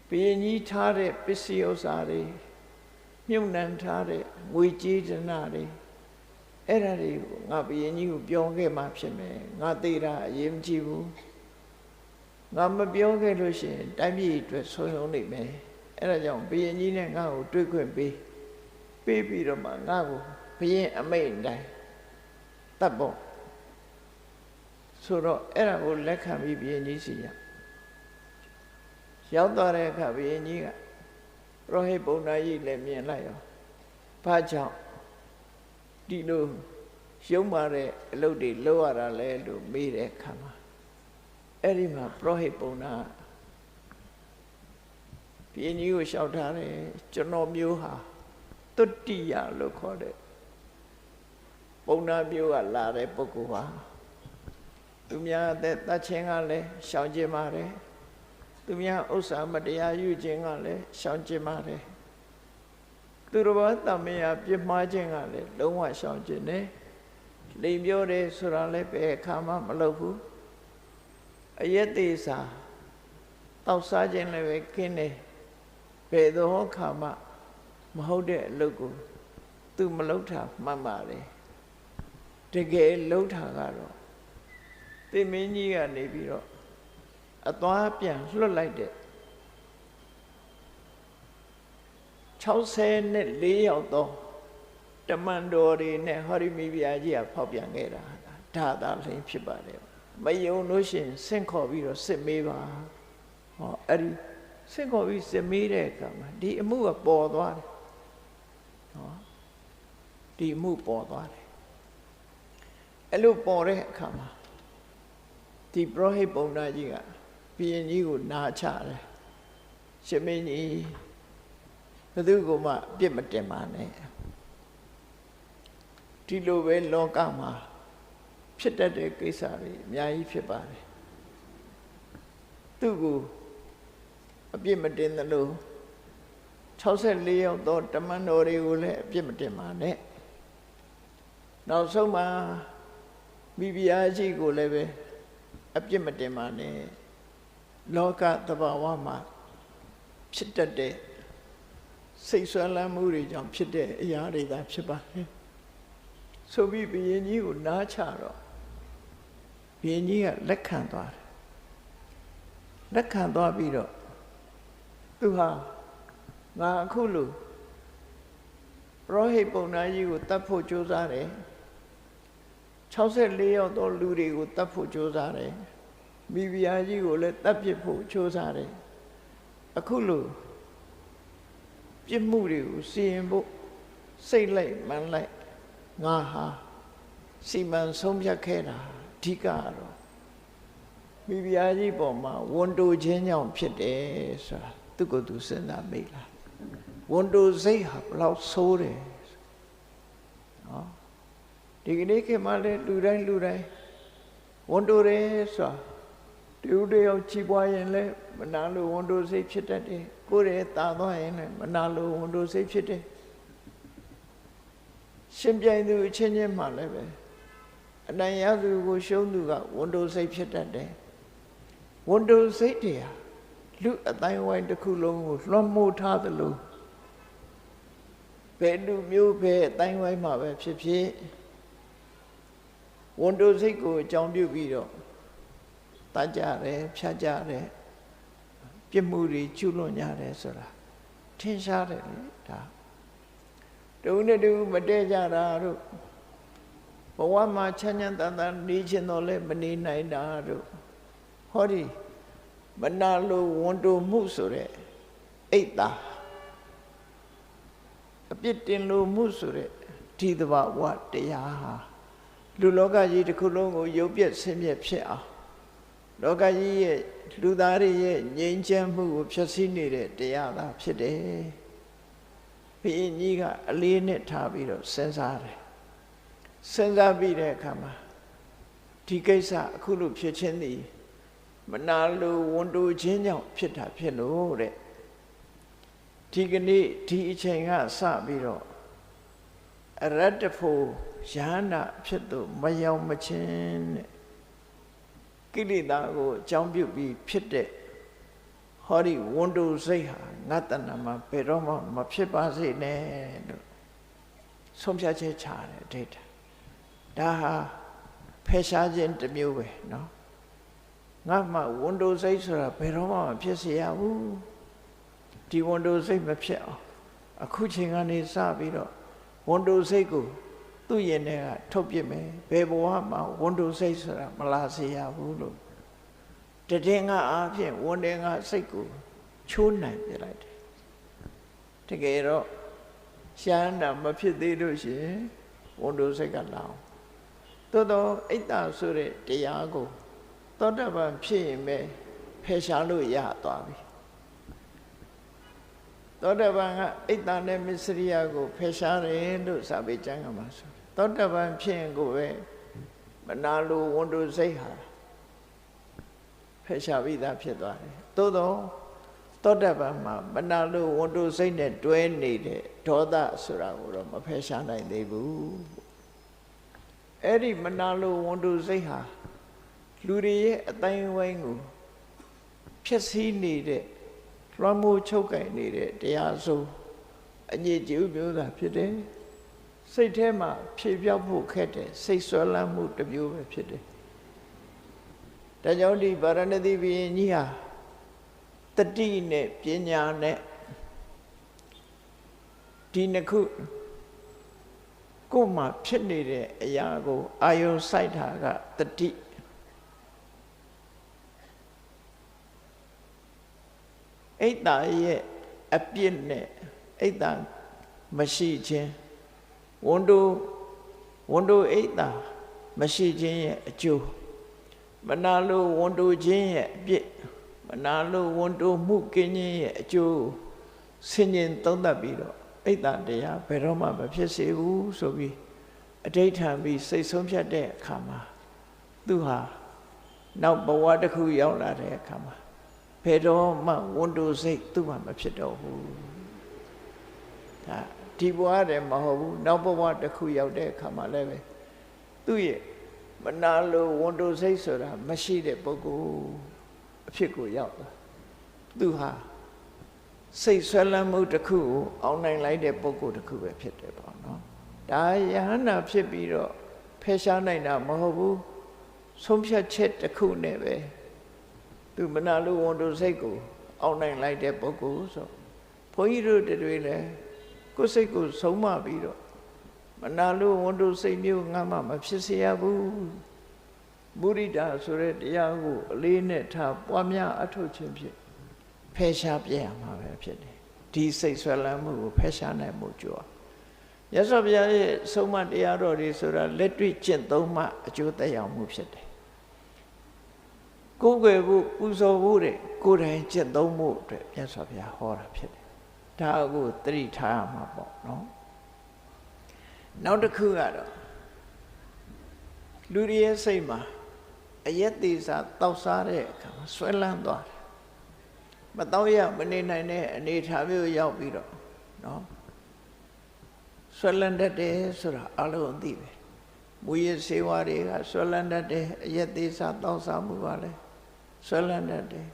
ဘ ရင်ကြီးထားတဲ့ပစ္စည်းဥစ္စာတွေမြုပ်နှံထားတဲ့ငွေကြေးဒနာတွေအဲ့ဒါတွေကိုငါဘုရင်ကြီးကိုပြောခဲ့မှဖြစ်မယ်ငါသိတာအရေးမကြီးဘူးငါမပြောခဲ့လို့ရှိရင်တိုင်းပြည်အတွက်ဆုံးရှုံးနေမယ်အဲ့ဒါကြောင့်ဘုရင်ကြီးနဲ့ငါ့ကိုတွေ့ခွင့်ပေးပြီးတော့မှငါ့ကိုဘုရင်အမိန့်တိုင်းတတ်ဖို့ဆိုတော့အဲ့ဒါကိုလက်ခံပြီးဘုရင်ကြီးစီရောက်သွားတဲ့အခါဘုရင်ကြီးကပရောဟိတ်ပုံနာကြီးလည်းမြင်လိုက်ရောဘာကြောင့်ဒီလိုရုံမာတဲ့အလုပ်တွေလုပ်ရတာလဲလို့မေးတဲ့အခါမှာအဲ့ဒီမှာပရောဟိတ်ပုံနာဘုရင်ကြီးကိုလျှောက်ထားတယ်ကျွန်တော်မျိုးဟာတုတ္တိယလို့ခေါ်တဲ့ပုံနာမျိုးကလာတဲ့ပုဂ္ဂိုလ်ပါသူများအသက်တတ်ခြင်းကလည်းရှောင်ကျင်ပါတယ်သူများဥစ္စာမတရားယူခြင်းကလည်းရှောင်ကျင်ပါတယ်သူတော်ဘာတမယာပြစ်မှားခြင်းကလည်းလုံးဝရှောင်ကျင်တယ်လိမ်ပြောတယ်ဆိုတာလည်းဘယ်အခါမှမလုပ်ဘူးအယက်သေးစာတောက်စားခြင်းလည်းပဲခင်းတယ်ဘယ်သောအခါမှမဟုတ်တဲ့အလုပ်ကိုသူမလုပ်တာမှန်ပါတယ်တကယ်လုပ်တာကတော့သင်မင်းကြီးကနေပြီးတော့အသွားပြန်လွတ်လိုက်တဲ့64ယောက်သောတမန်တော်တွေနဲ့ဟောရိမိဖုရားကြီးကဖောက်ပြန်ခဲ့တာဒါသာလင်းဖြစ်ပါတယ်မယုံလို့ရှိရင်ဆင့်ခေါ်ပြီးတော့စစ်မေးပါဟောအဲ့ဒီဆင့်ခေါ်ပြီးစစ်မေးတဲ့အခါမှာဒီအမှုကပေါ်သွားတယ်ဟောဒီအမှုပေါ်သွားတယ်အဲ့လိုပေါ်တဲ့အခါမှာဒီပရောဟိတ်ပုံနာကြီးကဘုရင်ကြီးကိုနာချတယ်ရှင်မင်းကြီးဘယ်သူကမှပြစ်မတင်ပါနဲ့ဒီလိုပဲလောကမှာဖြစ်တတ်တဲ့ကိစ္စတွေအများကြီးဖြစ်ပါတယ်သူ့ကိုအပြစ်မတင်သလို64ယောက်သောတမန်တော်တွေကိုလည်းအပြစ်မတင်ပါနဲ့နောက်ဆုံးမှာမိဖုရားကြီးကိုလည်းပဲအပြစ်မတင်ပါနဲ့လောကသဘာဝမှာဖြစ်တတ်တဲ့စိတ်ဆွဲလန်းမှုတွေကြောင့်ဖြစ်တဲ့အရာတွေသာဖြစ်ပါတယ်ဆိုပြီးဘုရင်ကြီးကိုနားချတော့ဘုရင်ကြီးကလက်ခံသွားတယ်လက်ခံသွားပြီးတော့သူဟာငါအခုလိုပရောဟိတ်ပုံနာကြီးကိုတတ်ဖို့ကြိုးစားတယ်64ယောက်သောလူတွေကိုတတ်ဖို့ကြိုးစားတယ်မိဖုရားကြီးကိုလည်းတတ်ပြစ်ဖို့ကြိုးစားတယ်အခုလိုပြစ်မှုတွေကိုစီရင်ဖို့စိတ်လိုက်မှန်လိုက်ငါဟာစီမံဆုံးဖြတ်ခဲ့တာအဓိကကတော့မိဖုရားကြီးပေါ်မှာဝန်တိုခြင်းကြောင့်ဖြစ်တယ်ဆိုတာသူကသူစဉ်းစားမိလားဝန်တိုစိတ်ဟာဘလောက်ဆိုးတယ်နော်ဒီကနေ့ခေတ်မှာလည်းလူတိုင်းဝန်တိုတယ်ဆိုတာတူတယောက်ချီးပွားရင်လည်းမနာလို့ဝန်တိုစိတ်ဖြစ်တတ်တယ်ကိုယ်ရဲ့တာသွားရင်လည်းမနာလို့ဝန်တိုစိတ်ဖြစ်တယ်ရှင်ပြိုင်သူအချင်းချင်းမှလည်းပဲအနိုင်ရသူကိုရှုံးသူကဝန်တိုစိတ်ဖြစ်တတ်တယ်ဝန်တိုစိတ်တွေဟာလူအတိုင်းဝိုင်းတစ်ခုလုံးကိုလွှမ်းမိုးထားသလိုဘယ်လူမျိုးပဲအတိုင်းဝိုင်းမှာပဲဖြစ်ဖြစ်ဝန်တိုစိတ်ကိုအကြောင်းပြုပြီးတော့တတ်ကြတယ်ဖြတ်ကြတယ်ပြစ်မှုတွေကျူးလွန်ကြတယ်ဆိုတာထင်ရှားတယ်လေဒါတူနဲ့တူမတည့်ကြတာတို့ဘဝမှာချမ်းချမ်းသာသာနေခြင်းတော့လည်းမနေနိုင်တာတို့ဟောဒီမနာလိုဝန်တိုမှုဆိုတဲ့အိတ်တာအပြစ်တင်လိုမှုဆိုတဲ့ဒီသဘာဝတရားဟာလူလောကကြီးတစ်ခုလုံးကိုရုပ်ပြက်ဆင်းရဲဖြစ်အောင်လောကကြီးရဲ့လူသားတွေရဲ့ငြိမ်းချမ်းမှုကိုဖျက်ဆီးနေတဲ့တရားသာဖြစ်တယ်ဘုရင်ကြီးကအလေးနဲ့ထားပြီးတော့စဉ်းစားတယ်စဉ်းစားပြီးတဲ့အခါမှာဒီကိစ္စအခုလို့ဖြစ်ချင်းသည်မနာလိုဝန်တိုခြင်းကြောင့်ဖြစ်တာဖြစ်လို့တဲ့ဒီကနေ့ဒီအချိန်ကစပြီးတော့အရတ္တဖို့ယန္တာဖြစ်သူမရောက်မချင်းတဲ့ကိလေသာကိုအကြောင်းပြုပြီးဖြစ်တဲ့ဟ ဟောဒီဝန်တုစိတ်ဟာငါတဏ္ဍာမှာဘယ်တော့မှမဖြစ်ပါစေနဲ့လို့ဆုံးဖြတ်ချက်ချတယ်အဋ္ဌိဒါဟာဖယ်ရှားခြင်းတစ်မျိုးပဲเนาะငါမှဝန်တုစိတ်ဆိုတာဘယ်တော့မှမဖြစ်စေရဘူးဒီဝန်တုစိတ်မဖြစ်အောင်အခုချိန်ကနေစပြီးတော့ဝန်တုစိတ်ကိုသူ့ရင်ထဲကထုတ်ပြစ်မယ်ဘယ်ဘဝမှာဝန်တုစိတ်ဆိုတာမလာစေရဘူးလို့တည်ငါအားဖြင့်ဝန်တင်ငါစိတ်ကိုချိုးနိုင်ပြလိုက်တယ်တကယ်တော့ရှားတာမဖြစ်သေးလို့ရှိရင်ဝန်တုစိတ်ကလောင်သို့တော့အိတ်တာဆိုတဲ့တရားကိုသောတပန်ဖြစ်ရင်ပဲဖယ်ရှားလို့ရသွားပြီသောတပန်ကအိတ်တာနဲ့မစ္စရိယကိုဖယ်ရှားတယ်လို့စာပေကျမ်းကမှာဆိုသောတပန်ဖြစ်ရင်ကိုပဲမနာလိုဝန်တုစိတ်ဟာဖယ်ရှားပြီးသားဖြစ်သွားတယ်သို့တော့သောတပန်မှာမနာလိုဝန်တုစိတ်နဲ့တွဲနေတဲ့ဒေါသဆိုတာကိုတော့မဖယ်ရှားနိုင်သေးဘူးအဲ့ဒီမနာလိုဝန်တုစိတ်ဟာလူတွေရဲ့အတိုင်းဝိုင်းကိုဖျက်ဆီးနေတဲ့လွှမ်းမိုးချုပ်ကင်နေတဲ့တရားစိုးအညစ်အကြေးမျိုးသာဖြစ်တယ်စိတ်ထဲမှာဖြေပြောက်ဖို့ခက်တယ်စိတ်ဆွဲလန်းမှုတစ်မျိုးပဲဖြစ်တယ်ဒါကြောင့်ဒီဗာရဏသီဘုရင်ကြီးဟာတတိနဲ့ပညာနဲ့ဒီနှစ်ခုကိုယ်မှာဖြစ်နေတဲ့အရာကိုအာယုံစိုက်တာကတတိအိတ်တာရဲ့အပြစ်နဲ့အိတ်တာမရှိခြင်းဝန်တုအိတ်တာမရှိခြင်းရဲ့အကျိုးမနာလိုဝန်တုခြင်းရဲ့အပြစ်မနာလိုဝန်တုမှုကင်းခြင်းရဲ့အကျိုးဆင်ញင်သုံးသပ်ပြီးတော့အိတ်တာတရားဘယ်တော့မှမဖြစ်စေဘူးဆိုပြီးအဋ္ဌိဋ္ဌံပြီးစိတ်ဆုံးဖြတ်တဲ့အခါမှာသူဟာနောက်ဘဝတစ်ခုရောက်လာတဲ့အခါမှာဘယ်တော့မှဝန်တုစိတ်သူ့မှာမဖြစ်တော့ဘူးဒါဒီဘဝတည်းမဟုတ်ဘူးနောက်ဘဝတစ်ခုရောက်တဲ့အခါမှာလည်းပဲသူ့ရဲ့မနာလိုဝန်တုစိတ်ဆိုတာမရှိတဲ့ပုဂ္ဂိုလ်အဖြစ်ကိုရောက်လာသူဟာစိတ်ဆွဲလန်းမှုတစ်ခုကိုအောင်နိုင်လိုက်တဲ့ပုဂ္ဂိုလ်တစ်ခုပဲဖြစ်တယ်ပေါ့နော်ဒါယဟန္တာဖြစ်ပြီးတော့ဖယ်ရှားနိုင်တာမဟုတ်ဘူးဆုံးဖြတ်ချက်တစ်ခုနဲ့ပဲသူမနာလိုဝန်တုစိတ်ကိုအောင်နိုင်လိုက်တဲ့ပုဂ္ဂိုလ်ဆိုဘုန်းကြီးတို့တွေလည်းကိုယ်စိတ်ကိုဆုံးမပြီးတော့မနာလိုဝန်တုစိတ်မျိုးငါမှမဖြစ်စေရဘူးမုရိဒာဆိုတဲ့တရားကိုအလေးနဲ့ထားပွားများအထုတ်ခြင်းဖြင့်ဖယ်ရှားပြရမှာပဲဖြစ်တယ်ဒီစိတ်ဆွဲလန်းမှုကိုဖယ်ရှားနိုင်မှုကြွားမြတ်စွာဘုရားရဲ့ဆုံးမတရားတော်တွေဆိုတာလက်တွေ့ကျင့်သုံးမှအကျိုးသက်ရောက်မှုဖြစ်တယ်ကိုယ်ွယ်ဖို့ပူဇော်ဖို့တဲ့ကိုယ်တိုင်ကျင့်သုံးမှုအတွက်မြတ်စွာဘုရားဟောတာဖြစ်တယ်ဒါကိုသတိထားရမှာပေါ့နော်နောက်တစ်ခုကတော့လူတွေရဲ့စိတ်မှာအယက်သေးစားတောက်စားတဲ့အခါမှာဆွဲလန်းသွားတယ်မတော့ရမနေနိုင်တဲ့အနေအထားမျိုးရောက်ပြီးတော့နော်ဆွဲလန်းတတ်တယ်ဆိုတာအလုံးသိပဲမူရစေဝါတွေကဆွဲလန်းတတ်တယ်အယက်သေးစားတောက်စားမှုပါလေဆွဲလန်းတတ်တယ်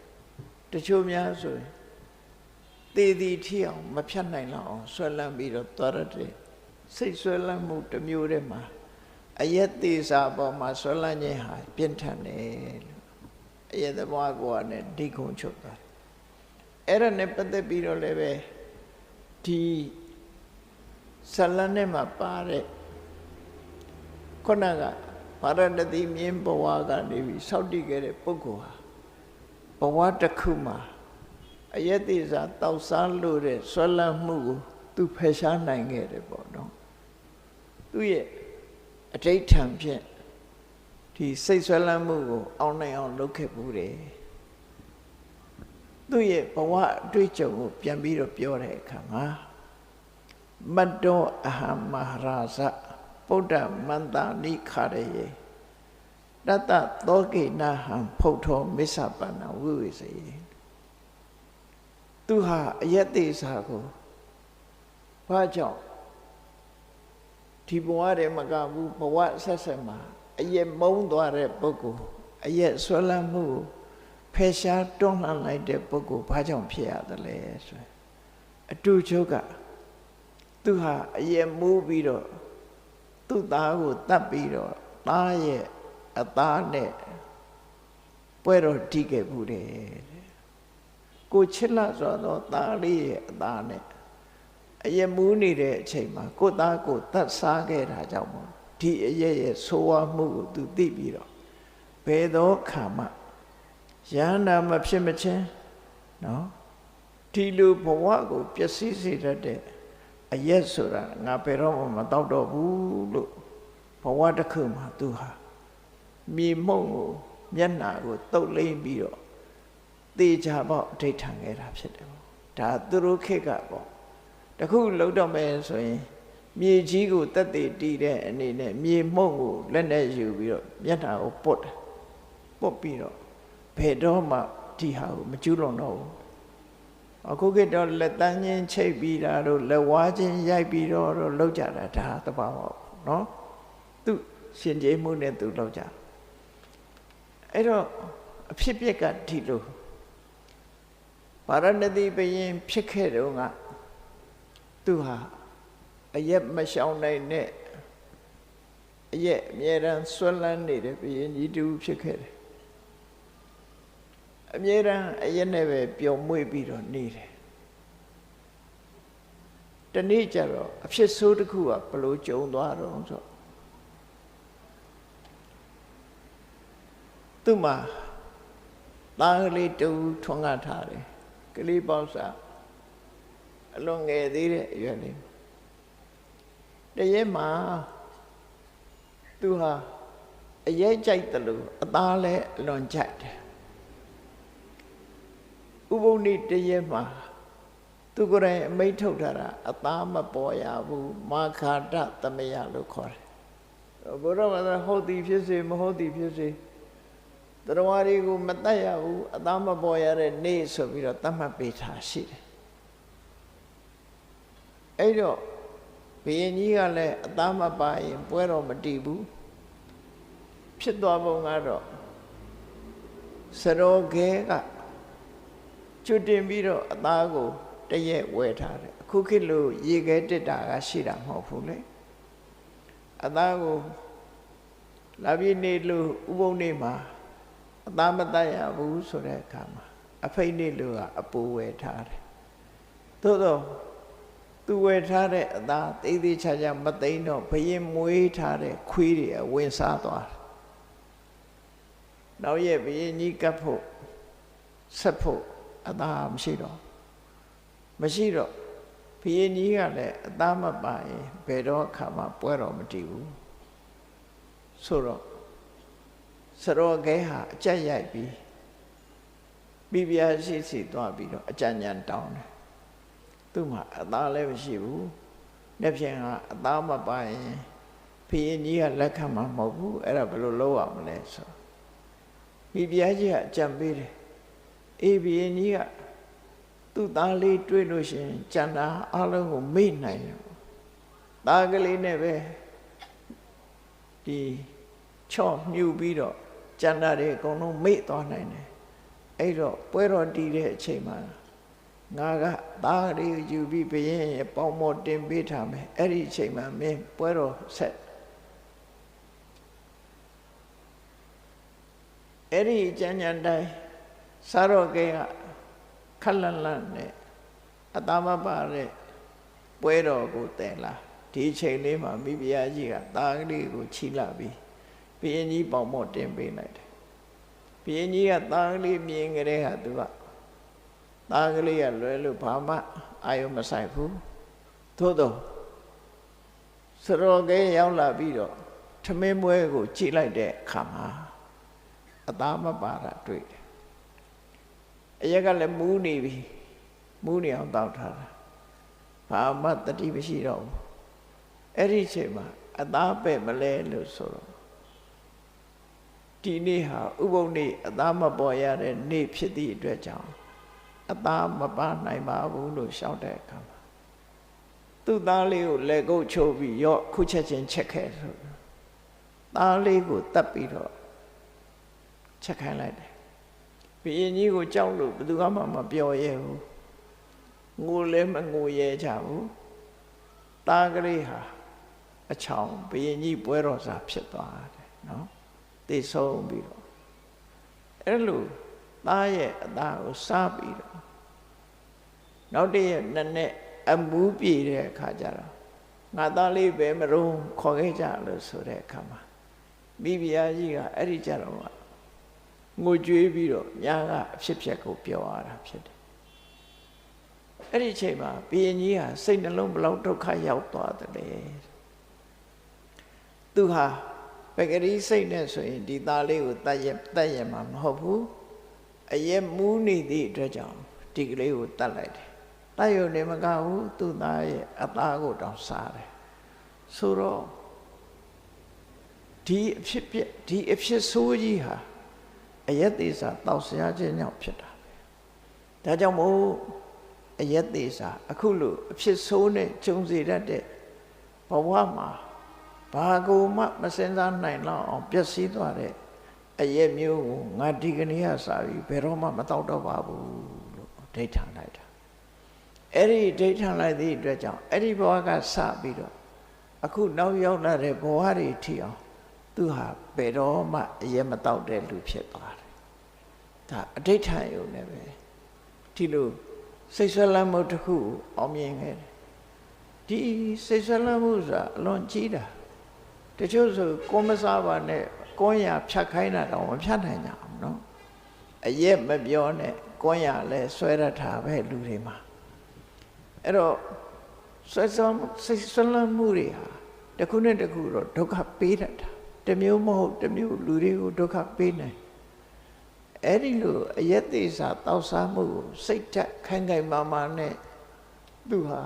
တချို့များဆိုရင်တည်တည်ထီအောင်မဖြတ်နိုင်လောက်အောင်ဆွဲလန်းပြီးတော့သွားရတယ်စိတ်ဆွဲလန်းမှုတစ်မျိုးတည်းမှာအယက်သေးစားပေါ်မှာဆွဲလန်းခြင်းဟာပြင်းထန်တယ်လို့အယက်သဘောကောနဲ့ဒိခုံချုပ်တာအဲ့ဒါနဲ့ပတ်သက်ပြီးတော့လည်းပဲဒီဇလန်နဲ့မှာပါတဲ့ခုနကဗာရဏသီမြင်းဘဝကနေပြီးဆောက်တည်ခဲ့တဲ့ပုဂ္ဂိုလ်ဟာဘဝတစ်ခုမှာအယက်သေးစားတောက်စားလို့တဲ့ဆွဲလန်းမှုကိုသူဖယ်ရှားနိုင်ခဲ့တယ်ပေါ့နော်သူရဲ့အဋ္ဌိဋ္ဌံဖြင့်ဒီစိတ်ဆွဲလန်းမှုကိုအောင်နိုင်အောင်လုပ်ခဲ့မှုတယ်သူရဲ့ဘဝအတွေ့အကြုံကိုပြန်ပြီးတော့ပြောတဲ့အခါမှာမတ္တောအဟံမဟာရာဇဗုဒ္ဓမန္တာနိခါရယေတတသောကေနဟံဖုတ်ထောမစ္ဆပန္နဝိဝေစေသူဟာအယက်သေးစားကိုဘာကြောင့်ဒီဘဝတည်းမကဘူးဘဝဆက်ဆက်မှာအယက်မုန်းသွားတဲ့ပုဂ္ဂိုလ်အယက်ဆွဲလန်းမှု ဖယ်ရှားတွန်းလှန်လိုက်တဲ့ပုဂ္ဂိုလ်ဘာကြောင့်ဖြစ်ရတယ်လဲဆိုရင်အတူချုပ်ကသူဟာအယက်မူးပြီးတော့သူ့သားကိုတတ်ပြီးတော့သားရဲ့အသားနဲ့ပွဲတော်တီးခဲ့ဘူးတယ်ကိုချစ်လာဆိုတော့သားလေးရဲ့အသားနဲ့အယက်မူးနေတဲ့အချိန်မှာကိုသားကိုတတ်စားခဲ့တာကြောင့်မို့ဒီအယက်ရဲ့ဆိုးဝါးမှုကိုသူသိပြီးတော့ဘယ်သောခါမှယန္တာမဖြစ်မချင်းနော်ဒီလိုဘဝကိုပျက်စီးစေတတ်တဲ့အရက်ဆိုတာငါဘယ်တော့မှမတော့တော့ဘူးလို့ဘဝတစ်ခုမှာသူဟာမြေမှုန့်ကိုမျက်နှာကိုတုပ်လိမ့်ပြီးတော့သေချာပေါ့အဋိဋ္ဌံခဲ့တာဖြစ်တယ်ပေါ့ဒါသူတို့ခေတ်ကပေါ့တခုလုံးတော့မယ်ဆိုရင်မြေကြီးကိုတက်တည်တည်တဲ့အနေနဲ့မြေမှုန့်ကိုလက်နဲ့ယူပြီးတော့မျက်နှာကိုပုတ်ပြီးတော့ဘယ်တော့မှဒီဟာကိုမကျူးလွန်တော့ဘူးအခုကတော့လက်တန်းချင်းချိတ်ပြီးတာတို့လက်ဝါးချင်းရိုက်ပြီးတော့လောက်ကြတာဒါတပါပေါ့နော်သူရှင်ကျေးမှုနဲ့သူလောက်ကြအဲ့တော့အဖြစ်ပြက်ကဒီလိုဗာရဏသီဘုရင်ဖြစ်ခဲ့တော့ကသူဟာအရက်မရှောင်နိုင်နဲ့အရက်အမြဲတမ်းဆွဲလန်းနေတဲ့ဘုရင်ကြီးတူဖြစ်ခဲ့တယ်အမြဲတမ်းအရက်နဲ့ပဲပျော်မွေ့ပြီးတော့နေတယ်တနေ့ကျတော့အဖြစ်ဆိုးတစ်ခုကဘလို့ကြုံသွားတော့ဆိုသူ့မှာသားကလေးတူထွန်းကားထားတယ်ကလေးပေါက်စားအလွန်ငယ်သေးတဲ့အရွယ်လေးတရက်မှာသူဟာအရက်ကြိုက်တယ်လို့အသားလည်းအလွန်ကြိုက်တယ်ဥပုပ်နေ့တရက်မှာသူကိုယ်တိုင်အမိန့်ထုတ်ထားတာအသားမပေါ်ရဘူးမာခာတသမယလို့ခေါ်တယ်ဘုရားမှာဟုတ်သည်ဖြစ်စေမဟုတ်သည်ဖြစ်စေတရားတွေကိုမတတ်ရဘူးအသားမပေါ်ရတဲ့နေ့ဆိုပြီးတော့သတ်မှတ်ပေးထားရှိတယ်အဲ့တော့ဘုရင်ကြီးကလည်းအသားမပါရင်ပွဲတော်မတည်ဘူးဖြစ်သွားပုံကတော့စရောဂဲကကျွတ်တင်ပြီးတော့အသားကိုတရက်ဝယ်ထားတယ်အခုခေတ်လိုရေခဲတက်တာကရှိတာမဟုတ်ဘူးလေအသားကိုလာပြည့်နေလို့ဥပုံနေမှာအသားမတတ်ရဘူးဆိုတဲ့အခါမှာအဖိတ်နေလို့ကအပူဝယ်ထားတယ်သို့တော့သူဝယ်ထားတဲ့အသားသေးသေးချာချာမသိမ်းတော့ဘုရင်မွေးထားတဲ့ခွေးတွေဝင်စားသွားတယ်နောက်ရက်ဘုရင်ကြီးကပ်ဖို့ဆက်ဖို့အသားမရှိတော့ဘုရင်ကြီးကလည်းအသားမပါရင်ဘယ်တော့အခါမှပွဲတော်မတည်ဘူးဆိုတော့စရောဂဲဟာအကြက်ရိုက်ပြီးပြပြရှိသွားပြီးတော့အကြံဉာဏ်တောင်းတယ်သူ့မှာအသားလည်းမရှိဘူးလက်ဖြင့်ကအသားမပါရင်ဘုရင်ကြီးကလက်ခံမှာမဟုတ်ဘူးအဲ့ဒါဘယ်လိုလုပ်ရမလဲဆိုပြပြကြီးကအကြံပေးတယ်အေးဘုရင်ကြီးကသူ့သားလေးတွေ့လို့ရှိရင်ကျန်တာအလုံးကိုမေ့နိုင်တယ်သားကလေးနဲ့ပဲဒီချော့မြူပြီးတော့ကျန်တာတွေအကုန်လုံးမေ့သွားနိုင်တယ်အဲ့တော့ပွဲတော်တည်တဲ့အချိန်မှာငါကသားလေးကိုယူပြီးဘုရင်ရဲ့ပေါင်းမော်တင်ပေးထားမယ်အဲ့ဒီအချိန်မှာမင်းပွဲတော်ဆက်အဲ့ဒီကျန်တိုင်းစားတော့ကဲကခက်လန့်လန့်နဲ့အသားမပါတဲ့ပွဲတော်ကိုတည်လာဒီအချိန်လေးမှာမိဖုရားကြီးကသားကလေးကိုချီလာပြီးဘုရင်ကြီးပေါင်းမော်တင်ပေးလိုက်တယ်ဘုရင်ကြီးကသားကလေးမြင်ကြတဲ့ဟာသူကသားကလေးကလွယ်လို့ဘာမှအာရုံမဆိုင်ဘူးသို့တော့စရောကဲရောက်လာပြီးတော့ထမင်းပွဲကိုကြည့်လိုက်တဲ့အခါမှာအသားမပါတာတွေ့တယ်အရက်ကလည်းမူးနေပြီမူးနေအောင်တောက်ထားတာဘာမှတတိမရှိတော့ဘူးအဲ့ဒီအချိန်မှာအသားပဲ့မလဲလို့ဆိုတော့ဒီနေ့ဟာဥပုပ်နေ့အသားမပေါ်ရတဲ့နေ့ဖြစ်သည့်အတွက်ကြောင့်အသားမပါနိုင်ပါဘူးလို့ရှောက်တဲ့အခါမှာသူ့သားလေးကိုလက်ကုပ်ချိုးပြီးရော့ခုချက်ချင်းချက်ခဲ့ဆိုသားလေးကိုတတ်ပြီးတော့ချက်ခိုင်းလိုက်တယ်ဘ ရင်ကြီးကိုကြောက်လို့ဘယ်သူမှမပြောရဲဘူးငိုလည်းမငိုရဲကြဘူးသားကလေးဟာအချောင်ဘုရင်ကြီးပွဲတော်စာဖြစ်သွားတယ်နော်သိဆုံးပြီးတော့အဲ့လိုသားရဲ့အသားကိုစားပြီးတော့နောက်တည့်ရက်နဲ့အမူးပြေတဲ့အခါကျတော့ငါသားလေးပဲမရုံခေါ်ခဲ့ကြလို့ဆိုတဲ့အခါမှာမိဖုရားကြီးကအဲ့ဒီကြတော့ငိုကြွေးပြီးတော့ညာကအဖြစ်ဖြစ်ကိုပြောရတာဖြစ်တယ်အဲ့ဒီအချိန်မှာဘုရင်ကြီးဟာစိတ်နှလုံးဘလောက်ဒုက္ခရောက်သွားတယ်သူဟာပဂရိစိတ်နဲ့ဆိုရင်ဒီသားလေးကိုတတ်ရမှာမဟုတ်ဘူးအရက်မူးနေသည့်အတွက်ကြောင့်ဒီကလေးကိုတတ်လိုက်တယ်တတ်ရုံနဲ့မကဘူးသူ့သားရဲ့အသားကိုတောင်စားတယ်ဆိုတော့ဒီအဖြစ်ဆိုးကြီးဟာအရက်သေးစာတောက်ဆရာခြင်းကြောင့်ဖြစ်တာဒါကြောင့်မို့အရက်သေးစာအခုလိုအဖြစ်ဆိုးနဲ့ကျုံစေတတ်တဲ့ဘဝမှာဘာကိုမှမစင်စားနိုင်တော့အောင်ပျက်စီးသွားတဲ့အရက်မျိုးကိုငါဒီကနေ့ကစပြီးဘယ်တော့မှမတောက်တော့ပါဘူးလို့ဒိဋ္ဌာန်လိုက်တာအဲ့ဒီဒိဋ္ဌာန်လိုက်သည့်အတွက်ကြောင့်အဲ့ဒီဘဝကစပြီးတော့အခုနောက်ရောက်လာတဲ့ဘဝတွေထီအောင်သူဟာဘယ်တော့မှအရက်မတောက်တဲ့လူဖြစ်သွားတယ်ဒါအဒိဋ္ဌာန်ယုံနဲ့ပဲဒီလိုစိတ်ဆွဲလမ်းမှုတစ်ခုအောင်မြင်ခဲ့တယ်ဒီစိတ်ဆွဲလမ်းမှုဆိုတာအလွန်ကြီးတာတချို့ဆိုကိုမစားပါနဲ့ကွန်းရဖြတ်ခိုင်းတာတော့မဖြတ်နိုင်ကြဘူးနော်အရက်မပြောနဲ့ကွန်းရလဲဆွဲရတာပဲလူတွေမှာအဲ့တော့စိတ်ဆွဲလမ်းမှုတွေဟာတစ်ခုနဲ့တစ်ခုတော့ဒုက္ခပေးတတ်တာတစ်မျိုးမဟုတ်တစ်မျိုးလူတွေကိုဒုက္ခပေးနိုင်အဲ့ဒီလိုအရက်သေးစာတောက်စားမှုကိုစိတ်ဓာတ်ခိုင်ခိုင်မာမာနဲ့သူဟာ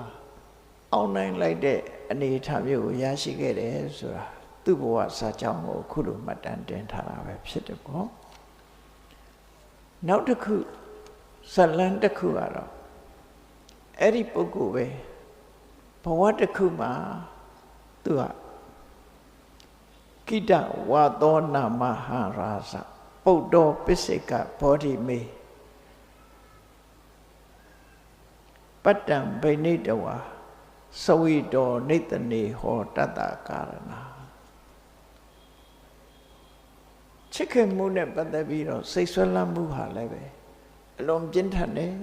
အောင်နိုင်လိုက်တဲ့အနေအထားမျိုးကိုရရှိခဲ့တယ်ဆိုတာသူ့ဘဝစာကြောင်းကိုခုလိုမှတ်တမ်းတင်ထားတာပဲဖြစ်တယ်ပေါ့နောက်တစ်ခုဇလန်းတစ်ခုကတော့အဲ့ဒီပုဂ္ဂိုလ်ပဲဘဝတစ်ခုမှာသူကကိတဝါသောနာမဟာရာဇပုဒ္ဒောပစ္စေကဘောဓိမေပတ္တံဗိနိတဝါသဝိတောနိတနေဟောတတ္တကာရဏချစ်ခင်မှုနဲ့ပတ်သက်ပြီးတော့စိတ်ဆွဲလမ်းမှုဟာလည်းပဲအလွန်ပြင်းထန်တယ်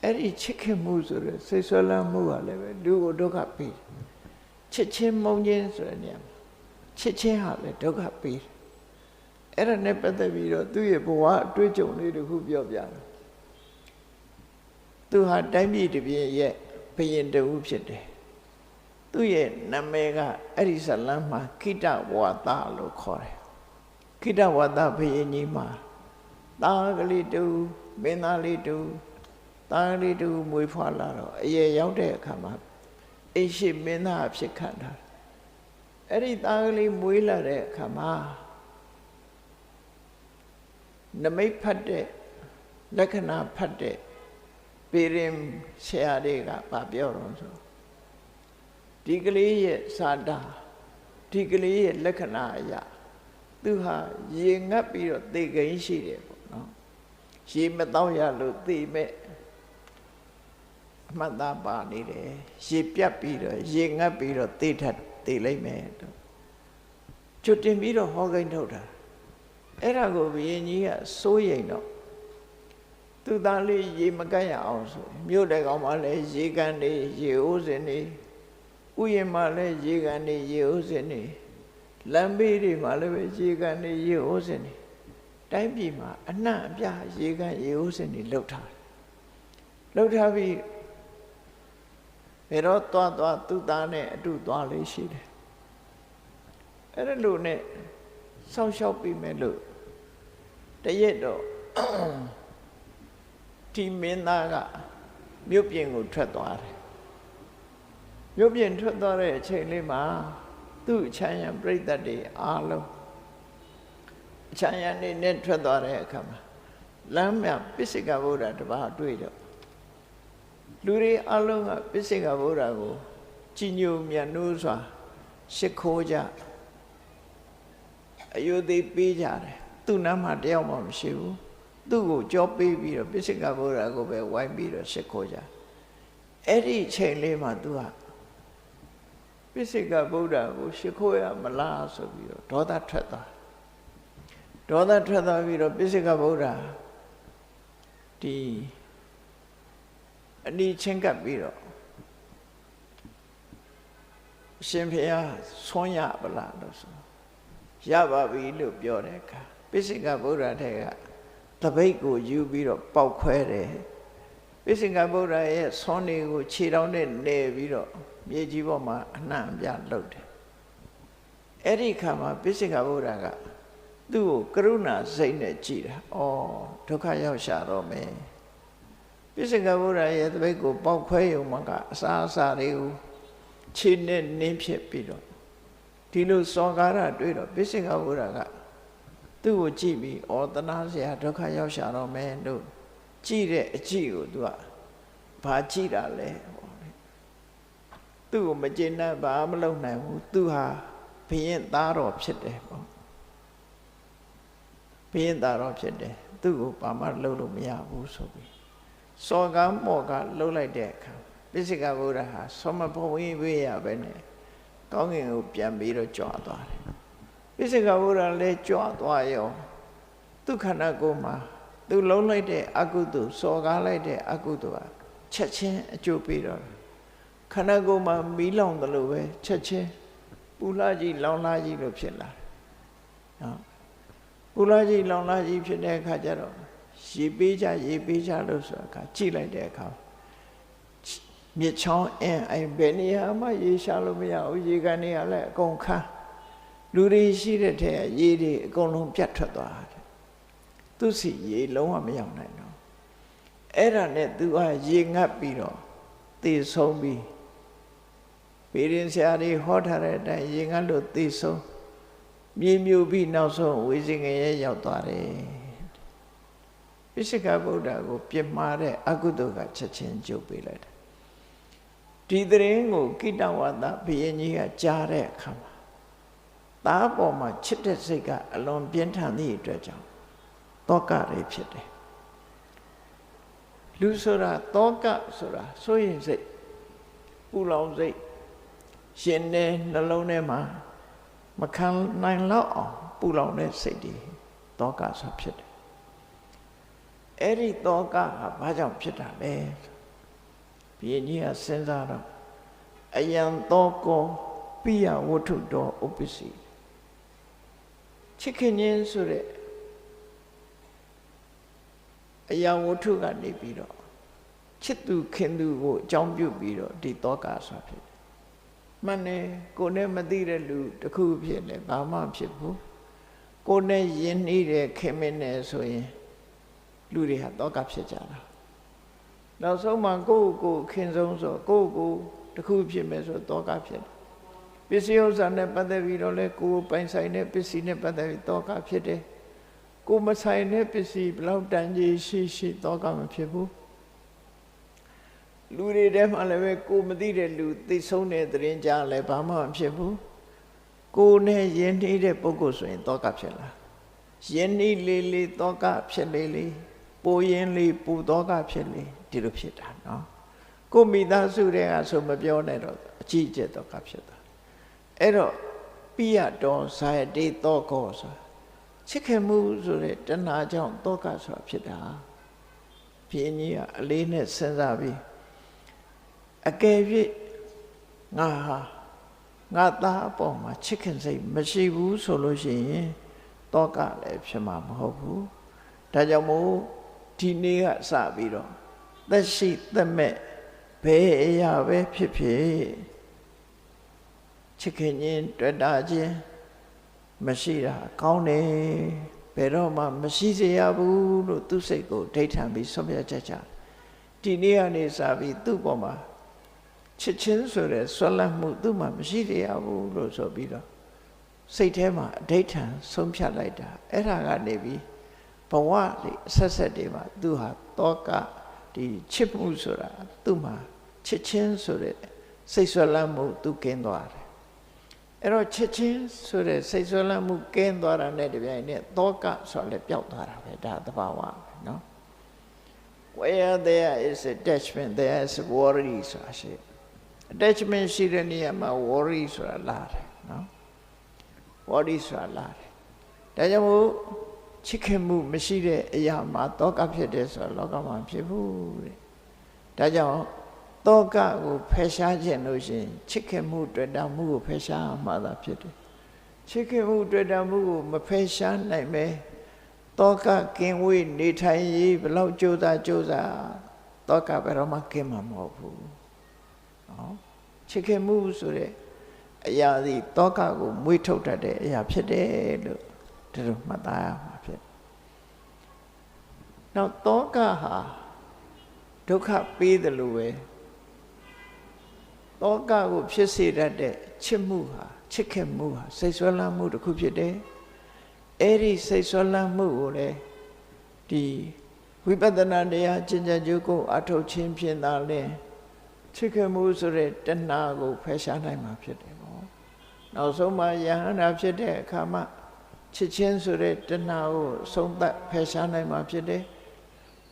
အဲ့ဒီချစ်ခင်မှုဆိုတဲ့စိတ်ဆွဲလမ်းမှုဟာလည်းပဲလူကိုဒုက္ခပေးချစ်ချင်းမုန်းခြင်းဆိုတဲ့နေရာမှာချစ်ချင်းဟာလည်းဒုက္ခပေးအဲ့ဒါနဲ့ပတ်သက်ပြီးတော့သူ့ရဲ့ဘဝအတွေ့အကြုံလေးတစ်ခုပြောပြတယ်သူဟာတိုင်းပြည်တစ်ပြည်ရဲ့ဘုရင်တဦးဖြစ်တယ်သူ့ရဲ့နာမည်ကအဲ့ဒီဇလန်းမှာခိတဝါဒလို့ခေါ်တယ်ခိတဝါဒဘုရင်ကြီးမှာသားကလေးတူမင်းသားလေးတူသားကလေးတူမွေးဖွားလာတော့အရွယ်ရောက်တဲ့အခါမှာအိရှိမင်းသားဖြစ်ခံတာအဲ့ဒီသားကလေးမွေးလာတဲ့အခါမှာနမိတ်ဖတ်တဲ့လက္ခဏာဖတ်တဲ့ပေရင်ဆရာတွေကပြောတော့ဆိုဒီကလေးရဲ့စာတာဒီကလေးရဲ့လက္ခဏာအရာသူဟာရေငတ်ပြီးတော့သေကိန်းရှိတယ်ပေါ့နော်ရေမတောက်ရလို့သေမဲ့အမှတ်သားပါနေတယ်ရေပြတ်ပြီးတော့ရေငတ်ပြီးတော့သေလိုက်မယ်ကျွတ်တင်ပြီးတော့ဟောကိန်းထုတ်တာအဲ့ဒါကိုဘုရင်ကြီးကစိုးရိမ်တော့သူသားလေးရေမကတ်ရအောင်ဆိုမြို့တဲ့ကောင်မှလည်းရေကန်နေရေအိုးစင်နေဥယျာဉ်မှလည်းရေကန်နေရေအိုးစင်နေလမ်းဘေးတွေမှလည်းပဲရေကန်နေရေအိုးစင်နေတိုင်းပြည်မှာအနှံ့အပြားရေကန်ရေအိုးစင်နေလှုပ်ထားပြီးဘယ်တော့သွားသူသားနဲ့အတူသွားလေးရှိတယ်အဲ့ဒါလို့နဲ့စောင့်ရှောက်ပြီးမယ်လို့တရက်တော့ဒီမင်းသားကမြို့ပြင်ကိုထွက်သွားတယ်မြို့ပြင်ထွက်သွားတဲ့အချိန်လေးမှာသူ့အချမ်းရံပြိတ္တတွေအားလုံးအချမ်းရံနေနဲ့ထွက်သွားတဲ့အခါမှာလမ်းမြပစ္စေကဗုဒ္ဓတပါးတွေ့တော့လူတွေအားလုံးကပစ္စေကဗုဒ္ဓကိုကြည်ညိုမြတ်နိုးစွာရှ िख ိုးကြအယုသိပေးကြတယ်သူ့နားမှာတယောက်မှမရှိဘူး သူ့ကိုကြောပေးပြီးတော့ပိစိကဗုဒ္ဓကိုပဲဝိုင်းပြီးတော့ရှစ်ခိုးကြအဲ့ဒီချိန်လေးမှာသူကပိစိကဗုဒ္ဓကိုရှစ်ခိုးရမလားဆိုပြီးတော့ဒေါသထွက်သွားပြီးတော့ပိစိကဗုဒ္ဓဒီအနီးချင်းကပ်ပြီးတော့အရှင်ဖေဟာဆွမ်းရပါလားလို့ဆိုရပါပြီလို့ပြောတဲ့အခါပိစိကဗုဒ္ဓထဲကတပိတ်ကိုယူပြီးတော့ပေါက်ခွဲတယ်ပိစိကဗုဒ္ဓရဲ့ဆွမ်းတွေကိုခြေထောက်နဲ့နေပြီးတော့မြေကြီးပေါ်မှာအနှံ့အပြားလှုပ်တယ်အဲ့ဒီခါမှာပိစိကဗုဒ္ဓကသူ့ကိုကရုဏာစိတ်နဲ့ကြည်တာဩဒုက္ခရောက်ရှာတော့မယ်ပိစိကဗုဒ္ဓရဲ့တပိတ်ကိုပေါက်ခွဲရုံမှာကအစားအစာတွေကိုခြေနဲ့နင်းဖြစ်ပြီးတော့ဒီလိုစောကားရတွေ့တော့ပိစိကဗုဒ္ဓကသူ့ကိုကြည့်ပြီးဩတနာစရာဒုက္ခရောက်ရှာတော့မယ်လို့ကြည့်တဲ့အကြည့်ကိုသူကဘာကြည့်တာလဲသူ့ကိုမကျေနပ်ဘာမလုပ်နိုင်ဘူးသူဟာဘုရင်သားတော်ဖြစ်တယ်ပေါ့ဘုရင်သားတော်ဖြစ်တယ်သူ့ကိုဘာမှလုပ်လို့မရဘူးဆိုပြီးစောကားမော်ကလှုပ်လိုက်တဲ့အခါပိစိကဗုဒ္ဓဟာဆောမဘဝေးဝေးရပဲနဲ့ကောင်းကင်ကိုပြန်ပြီးတော့ကြွသွားတယ်ပိစိကဗုဒ္ဓလည်းကြွသွားရောသူခန္ဓာကိုယ်မှာသူလုံးလိုက်တဲ့အကုသိုလ်စော်ကားလိုက်တဲ့အကုသိုလ်ကချက်ချင်းအကျိုးပေးတော့ခန္ဓာကိုယ်မှာမီးလောင်တယ်လို့ပဲချက်ချင်းပူလာကြီးလောင်လာကြီးလို့ဖြစ်လာတယ်နော်ပူလာကြီးလောင်လာကြီးဖြစ်တဲ့အခါကျတော့ရေပေးကြလို့ဆိုအခါကြည့်လိုက်တဲ့အခါမြစ်ချောင်းအိမ်ဘယ်နေရာမှရေရှာလို့မရဘူးရေကန်တွေကလည်းအကုန်ခန်းလူတွေရှိတဲ့ထဲကရေတွေအကုန်လုံးပြတ်ထွက်သွားတယ်သူစီရေလုံးဝမရောက်နိုင်တော့အဲ့ဒါနဲ့သူကရေငတ်ပြီးတော့သေဆုံးပြီးပေရင်ဆရာတွေဟောထားတဲ့အတိုင်းရေငတ်လို့သေဆုံးမြေမြူပြီးနောက်ဆုံးဝိဇင်ငရဲရောက်သွားတယ်ပိစိကဗုဒ္ဓကိုပြစ်မှားတဲ့အကုသိုလ်ကချက်ချင်းကျုပ်ပေးလိုက်တယ်ဒီသတင်းကိုကိတဝါဒဘုရင်ကြီးကကြားတဲ့အခါမှာသားပေါ်မှာချစ်တဲ့စိတ်ကအလွန်ပြင်းထန်သည့်အတွက်ကြောင့်တောကတွေဖြစ်တယ်လူဆိုတာတောကဆိုတာစိုးရင်စိတ်ပူလောင်စိတ်ရှင်တဲ့နှလုံးထဲမှာမခံနိုင်တော့အောင်ပူလောင်တဲ့စိတ်တွေတောကဆိုဖြစ်တယ်အဲ့ဒီတောကဟာဘာကြောင့်ဖြစ်တာလဲဘုရင်ကြီးကစဉ်းစားတော့အယံတောကောပိယဝတ္ထုတော်ဥပ္ပစီချစ်ခင်ခြင်းဆိုတဲ့အယံဝတ္ထုကနေပြီးတော့ချစ်သူခင်သူကိုအကြောင်းပြုပြီးတော့ဒီတောကဆိုဖြစ်တယ်မှန်တယ်ကိုယ်နဲ့မသိတဲ့လူတစ်ခုဖြစ်လဲဘာမှဖြစ်ဘူးကိုယ်နဲ့ယဉ်နှီးတဲ့ခင်မင်းနဲ့ဆိုရင်လူတွေဟာတောကဖြစ်ကြတာနောက်ဆုံးမှကိုယ့်ကိုခင်ဆုံးဆိုကိုယ့်ကိုတစ်ခုဖြစ်မယ်ဆိုတောကဖြစ်တယ်ပစ္စည်းဥစ္စာနဲ့ပတ်သက်ပြီးတော့လဲကိုယ်ပိုင်ဆိုင်တဲ့ပစ္စည်းနဲ့ပတ်သက်ပြီးတောကဖြစ်တယ်ကိုယ်မဆိုင်တဲ့ပစ္စည်းဘလောက်တန်ကြီးရှိတောကမဖြစ်ဘူးလူတွေထဲမှာလည်းပဲကိုယ်မသိတဲ့လူသိဆုံးတဲ့သတင်းကြားလဲဘာမှမဖြစ်ဘူးကိုယ်နဲ့ယဉ်နေတဲ့ပုဂ္ဂိုလ်ဆိုရင်တောကဖြစ်လာယဉ်နေလေတောကဖြစ်လေပူရင်လေပူတောကဖြစ်လေဒီလိုဖြစ်တာနော်ကိုမိသားစုတွေကဆိုမပြောနဲ့တော့အကြီးအကျယ်တောကဖြစ်တာအဲ့တော့ပိယတော်ဇာယတိတောကောဆိုချစ်ခင်မှုဆိုတဲ့တဏှာကြောင့်တောကဆိုတာဖြစ်တာဘုရင်ကြီးကအလေးနဲ့စဉ်းစားပြီးအကယ်၍ငါသားအပေါ်မှာချစ်ခင်စိတ်မရှိဘူးဆိုလို့ရှိရင်တောကလည်းဖြစ်မှာမဟုတ်ဘူးဒါကြောင့်မို့ဒီနေ့ကစပြီးတော့သက်ရှိသက်မဲ့ဘယ်အရာပဲဖြစ်ဖြစ်ချစ်ခင်ခြင်းတွေ့တာခြင်းမရှိတာကောင်းတယ်ဘယ်တော့မှမရှိစေရဘူးလို့သူ့စိတ်ကိုဒိဋ္ဌံပြီးဆုံးဖြတ်ချက်ချဒီနေ့ကနေစပြီးသူ့ပေါ်မှာချစ်ချင်းဆိုတဲ့ဆွဲလန်းမှုသူ့မှာမရှိစေရဘူးလို့ဆိုပြီးတော့စိတ်ထဲမှာအဋိဋ္ဌံဆုံးဖြတ်လိုက်တာအဲ့ဒါကနေပြီးဘဝလေးအဆက်ဆက်တွေမှာသူဟာတောကဒီချစ်မှုဆိုတာသူ့မှာချစ်ချင်းဆိုတဲ့စိတ်ဆွဲလန်းမှုသူကင်းသွားတယ်အဲ့တော့ချစ်ချင်းဆိုတဲ့စိတ်ဆွဲလန်းမှုကင်းသွားတာနဲ့တပြိုင်နက်တောကဆိုလည်းပျောက်သွားတာပဲဒါသဘာဝပဲ နော် where there is attachment there is worry ဆိုတာရှိ attachment ရှိတဲ့နေရာမှာ worry ဆိုတာလာတယ်နော် worry ဆိုတာလာတယ်ဒါကြောင့်မို့ချစ်ခင်မှုမရှိတဲ့အရာမှာတောကဖြစ်တယ်ဆိုတာလောကမှာဖြစ်ဘူးတဲ့ဒါကြောင့်တောကကိုဖယ်ရှားခြင်းလို့ရှိရင်ချစ်ခင်မှုတွေ့တာမှုကိုဖယ်ရှားမှသာဖြစ်တယ်ချစ်ခင်မှုတွေ့တာမှုကိုမဖယ်ရှားနိုင်ပဲတောကကင်းဝေးနေထိုင်ရေးဘလောက်ကြိုးစားတောကဘယ်တော့မှကင်းမှာမဟုတ်ဘူးနော်ချစ်ခင်မှုဆိုတဲ့အရာဒီတောကကိုမွေးထုတ်တတ်တဲ့အရာဖြစ်တယ်လို့ဒီလိုမှတ်သားရမှာဖြစ်နောက်တောကဟာဒုက္ခပေးတယ်လို့ပဲတောကကိုဖြစ်စေတတ်တဲ့ချစ်မှုဟာချစ်ခင်မှုဟာစိတ်ဆွဲလန်းမှုတစ်ခုဖြစ်တယ်အဲ့ဒီစိတ်ဆွဲလန်းမှုကိုလေဒီဝိပဿနာတရားကျင့်ကြံကြိုးကိုအထောက်ချင်းဖြင့်သာလဲချစ်ခင်မှုဆိုတဲ့တဏှာကိုဖယ်ရှားနိုင်မှာဖြစ်တယ်ပေါ့နောက်ဆုံးမှာယဟန္တာဖြစ်တဲ့အခါမှာချစ်ချင်းဆိုတဲ့တဏှာကိုဆုံးသက်ဖယ်ရှားနိုင်မှာဖြစ်တယ်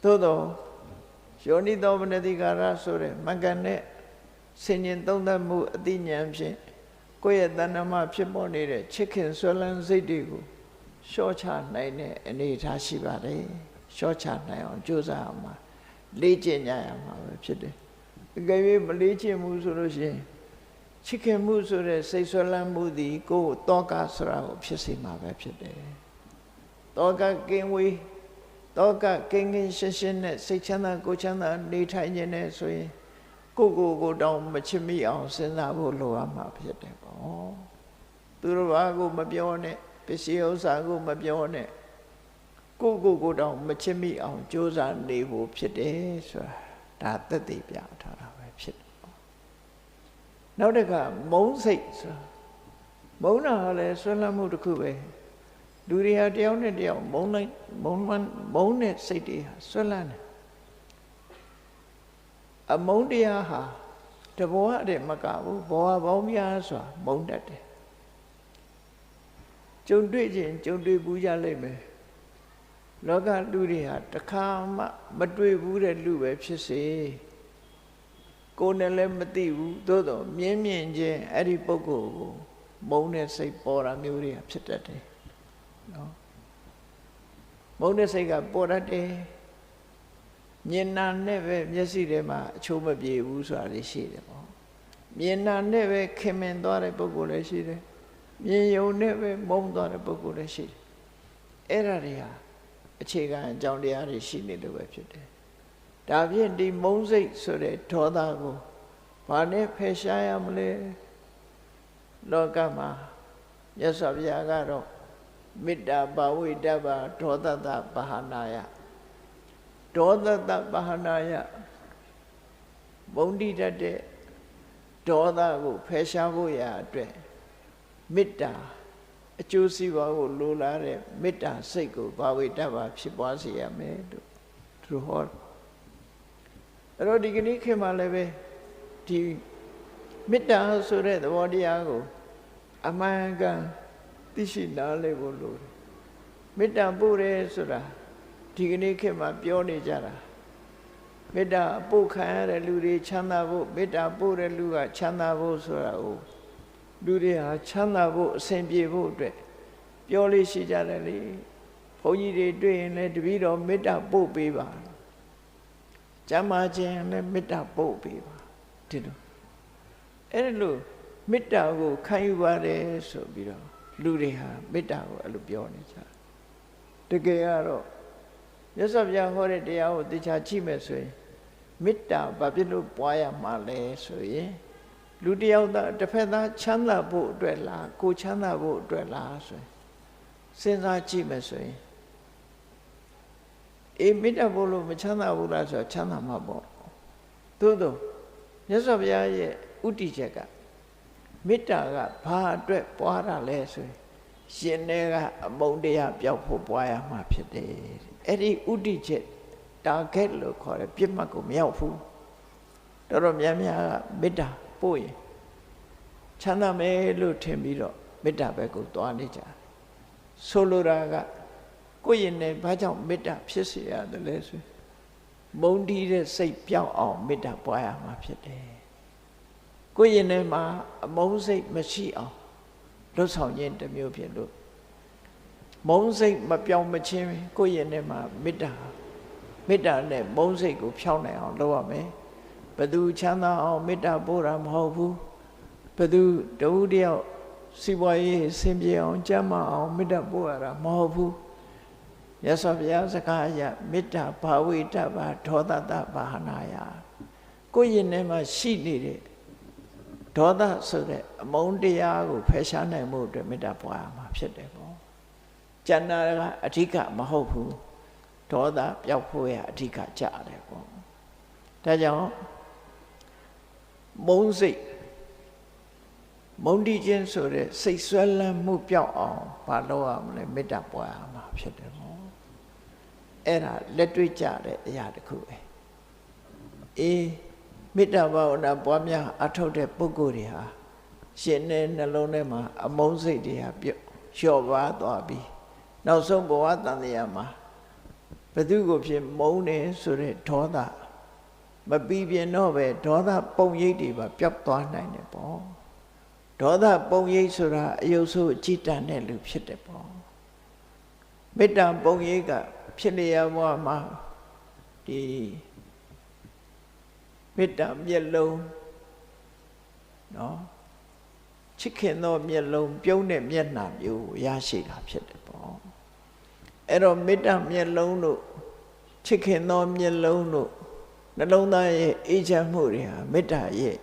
သို့တော့ယောနိသောမနတိကာရဆိုတဲ့မဂ္ဂနဲ့ဆင်ញင်သုံးသပ်မှုအသိဉာဏ်ဖြင့်ကိုယ့်ရဲ့တဏ္ဍမှာဖြစ်ပေါ်နေတဲ့ချစ်ခင်ဆွဲလန်းစိတ်တွေကိုလျှော့ချနိုင်တဲ့အနေအထားရှိပါတယ်လျှော့ချနိုင်အောင်ကြိုးစားအောင်ပါလေ့ကျင့်ကြရမှာပဲဖြစ်တယ်အကယ်၍မလေ့ကျင့်မှုဆိုလို့ရှိရင်ချစ်ခင်မှုဆိုတဲ့စိတ်ဆွဲလန်းမှုသည်ကိုယ်တောကဆိုတာကိုဖြစ်စေမှာပဲဖြစ်တယ်တောကကင်းဝေးတောကကင်းကင်းရှင်းရှင်းနဲ့စိတ်ချမ်းသာကိုယ်ချမ်းသာနေထိုင်ခြင်းနဲ့ဆိုရင်ကိုတောင်မချစ်မိအောင်စဉ်းစားဖို့လိုအပ်မှာဖြစ်တယ်ပေါ့သူတို့ဘာကိုမပြောနဲ့ပစ္စည်းဥစ္စာကိုမပြောနဲ့ကိုတောင်မချစ်မိအောင်ကြိုးစားနေဖို့ဖြစ်တယ်ဆိုတာဒါသက်သေပြထားတာပဲဖြစ်တယ်ပေါ့နောက်တစ်ခါမုန်းစိတ်ဆိုတာမုန်းတာကလည်းဆွဲလန်းမှုတစ်ခုပဲလူတွေဟာတယောက်နဲ့တယောက်မုန်းတဲ့စိတ်တွေဟာဆွဲလန်းတယ်အမုန်းတရားဟာတဘောအတဲ့မကဘူးဘောပေါင်းများစွာမုန်းတတ်တယ်ကြုံတွေ့ခြင်းကြုံတွေ့ဘူးကြလိမ့်မယ်လောကလူတွေဟာတခါမှမတွေ့ဘူးတဲ့လူပဲဖြစ်စေကိုယ်နဲ့လည်းမသိဘူးသို့တော့မြင်ချင်းအဲ့ဒီပုဂ္ဂိုလ်ကိုမုန်းတဲ့စိတ်ပေါ်တာမျိုးတွေဖြစ်တတ်တယ်နော်မုန်းတဲ့စိတ်ကပေါ်တတ်တယ်မြင်နာနဲ့ပဲမျက်စိထဲမှာအချိုးမပြေဘူးဆိုတာလေးရှိတယ်ပေါ့မြင်နာနဲ့ပဲခင်မင်သွားတဲ့ပုဂ္ဂိုလ်လည်းရှိတယ်မြင်ယုံနဲ့ပဲမုန်းသွားတဲ့ပုဂ္ဂိုလ်လည်းရှိတယ်အဲ့ဒါတွေဟာအခြေခံအကြောင်းတရားတွေရှိနေလို့ပဲဖြစ်တယ်ဒါဖြင့်ဒီမုန်းစိတ်ဆိုတဲ့ဒေါသကိုဘာနဲ့ဖယ်ရှားရမလဲလောကမှာမြတ်စွာဘုရားကတော့မေတ္တာဘာဝိတ္တဘာဒေါသတဘာဟာနာယဒေါသတဘာဟာနာယမုန်းတိတတ်တဲ့ဒေါသကိုဖယ်ရှားဖို့ရာအတွက်မေတ္တာအကျိုးစီးပွားကိုလိုလားတဲ့မေတ္တာစိတ်ကိုဘာဝိတ္တဘာဖြစ်ပွားစေရမယ်လို့သူဟောအဲ့တော့ဒီကနေ့ခေတ်မှာလည်းပဲဒီမေတ္တာဆိုတဲ့သဘောတရားကိုအမှန်ကန်သိရှိနားလည်ဖို့လိုတယ်မေတ္တာပို့တယ်ဆိုတာဒီကနေ့ခေတ်မှာပြောနေကြတာမေတ္တာပို့ခံရတဲ့လူတွေချမ်းသာဖို့မေတ္တာပို့တဲ့လူကချမ်းသာဖို့ဆိုတာကိုလူတွေဟာချမ်းသာဖို့အစဉ်ပြေဖို့အတွက်ပြောလို့ရှိကြတယ်လေဘုန်းကြီးတွေတွေ့ရင်လည်းတပည့်တော်မေတ္တာပို့ပေးပါကျမ်းမာခြင်းလည်းမေတ္တာပို့ပေးပါဒီလိုအဲ့လိုမေတ္တာကိုခံယူပါတယ်ဆိုပြီးတော့လူတွေဟာမေတ္တာကိုအဲ့လိုပြောနေကြတကယ်ကတော့မြတ်စွာဘုရားဟောတဲ့တရားကိုသိချာကြည့်မယ်ဆိုရင်မေတ္တာဘာဖြစ်လို့ပွားရမှာလဲဆိုရင်လူတယောက်သားတစ်ဖက်သားချမ်းသာဖို့အတွက်လားကိုချမ်းသာဖို့အတွက်လားဆိုရင်စဉ်းစားကြည့်မယ်ဆိုရင်မေတ္တာဖို့လို့မချမ်းသာဘူးလားဆိုတော့ချမ်းသာမှာပေါ့သို့တော့မြတ်စွာဘုရားရဲ့ဥတည်ချက်ကမေတ္တာကဘာအတွက်ပွားတာလဲဆိုရင်ရှင်တွေကအမုန်းတရားပျောက်ဖို့ပွားရမှာဖြစ်တယ်အဲ့ဒီဥတည်ချက် target လို့ခေါ်တယ်ပြစ်မှတ်ကိုမရောက်ဘူးတော်များများကမေတ္တာပို့ရင်ချမ်းသာမယ်လို့ထင်ပြီးတော့မေတ္တာဘက်ကိုသွားနေကြဆိုလိုတာက ကိုယ့်ရင်နဲ့ဘာကြောင့်မေတ္တာဖြစ်စေရတယ်လဲဆိုမုန်းတီးတဲ့စိတ်ပြောင်းအောင်မေတ္တာပွားရမှာဖြစ်တယ်ကိုယ့်ရင်ထဲမှာအမုန်းစိတ်မရှိအောင်လွတ်ဆောင်ခြင်းတစ်မျိုးဖြစ်လို့မုန်းစိတ်မပြောင်းမချင်းကိုယ့်ရင်ထဲမှာမေတ္တာနဲ့မုန်းစိတ်ကိုဖြောင်းနိုင်အောင်လုပ်ရမယ်ဘယ်သူချမ်းသာအောင်မေတ္တာပို့တာမဟုတ်ဘူးဘယ်သူတဦးတယောက်စီးပွားရေးဆင်ပြေအောင်ကျမ်းမာအောင်မေတ္တာပို့ရတာမဟုတ်ဘူးရသော်ဘုရားစကားအရမေတ္တာဘာဝိတ္တဘာဒေါသတဘာဟနာယကိုယ့်ရင်ထဲမှာရှိနေတဲ့ဒေါသဆိုတဲ့အမုန်းတရားကိုဖယ်ရှားနိုင်မှုအတွက်မေတ္တာပွားရမှာဖြစ်တယ်ပေါ့ကျန်တာကအဓိကမဟုတ်ဘူးဒေါသပျောက်ဖို့ရအဓိကကြတယ်ပေါ့ဒါကြောင့်မုန်းစိတ်မုန်းတီးခြင်းဆိုတဲ့စိတ်ဆွဲလန်းမှုပျောက်အောင်ဘာလုပ်ရမလဲမေတ္တာပွားရမှာဖြစ်တယ်ပေါ့အဲ့ဒါလက်တွေ့ကြတဲ့အရာတစ်ခုပဲအေးမေတ္တာဘာဝနာပွားများအထောက်တဲ့ပုဂ္ဂိုလ်တွေဟာရှင်တဲ့နှလုံးထဲမှာအမုန်းစိတ်တွေဟာလျော့ပါသွားပြီးနောက်ဆုံးဘဝတန်တရားမှာဘသူကိုဖြစ်မုန်းတယ်ဆိုတဲ့ဒေါသမပြီးပြင်းတော့ပဲဒေါသပုံရိပ်တွေပါပျောက်သွားနိုင်တယ်ပေါ့ဒေါသပုံရိပ်ဆိုတာအယုတ်ဆိုးအကြည်တန်တဲ့လူဖြစ်တယ်ပေါ့မေတ္တာပုံရိပ်ကဖြစ်လျက်ဘဝမှာဒီမေတ္တာမျက်လုံးနော်ချစ်ခင်သောမျက်လုံးပြုံးတဲ့မျက်နှာမျိုးရရှိတာဖြစ်တယ်ပေါ့အဲ့တော့မေတ္တာမျက်လုံးတို့ချစ်ခင်သောမျက်လုံးတို့နှလုံးသားရဲ့အေးချမ်းမှုတွေဟာမေတ္တာရဲ့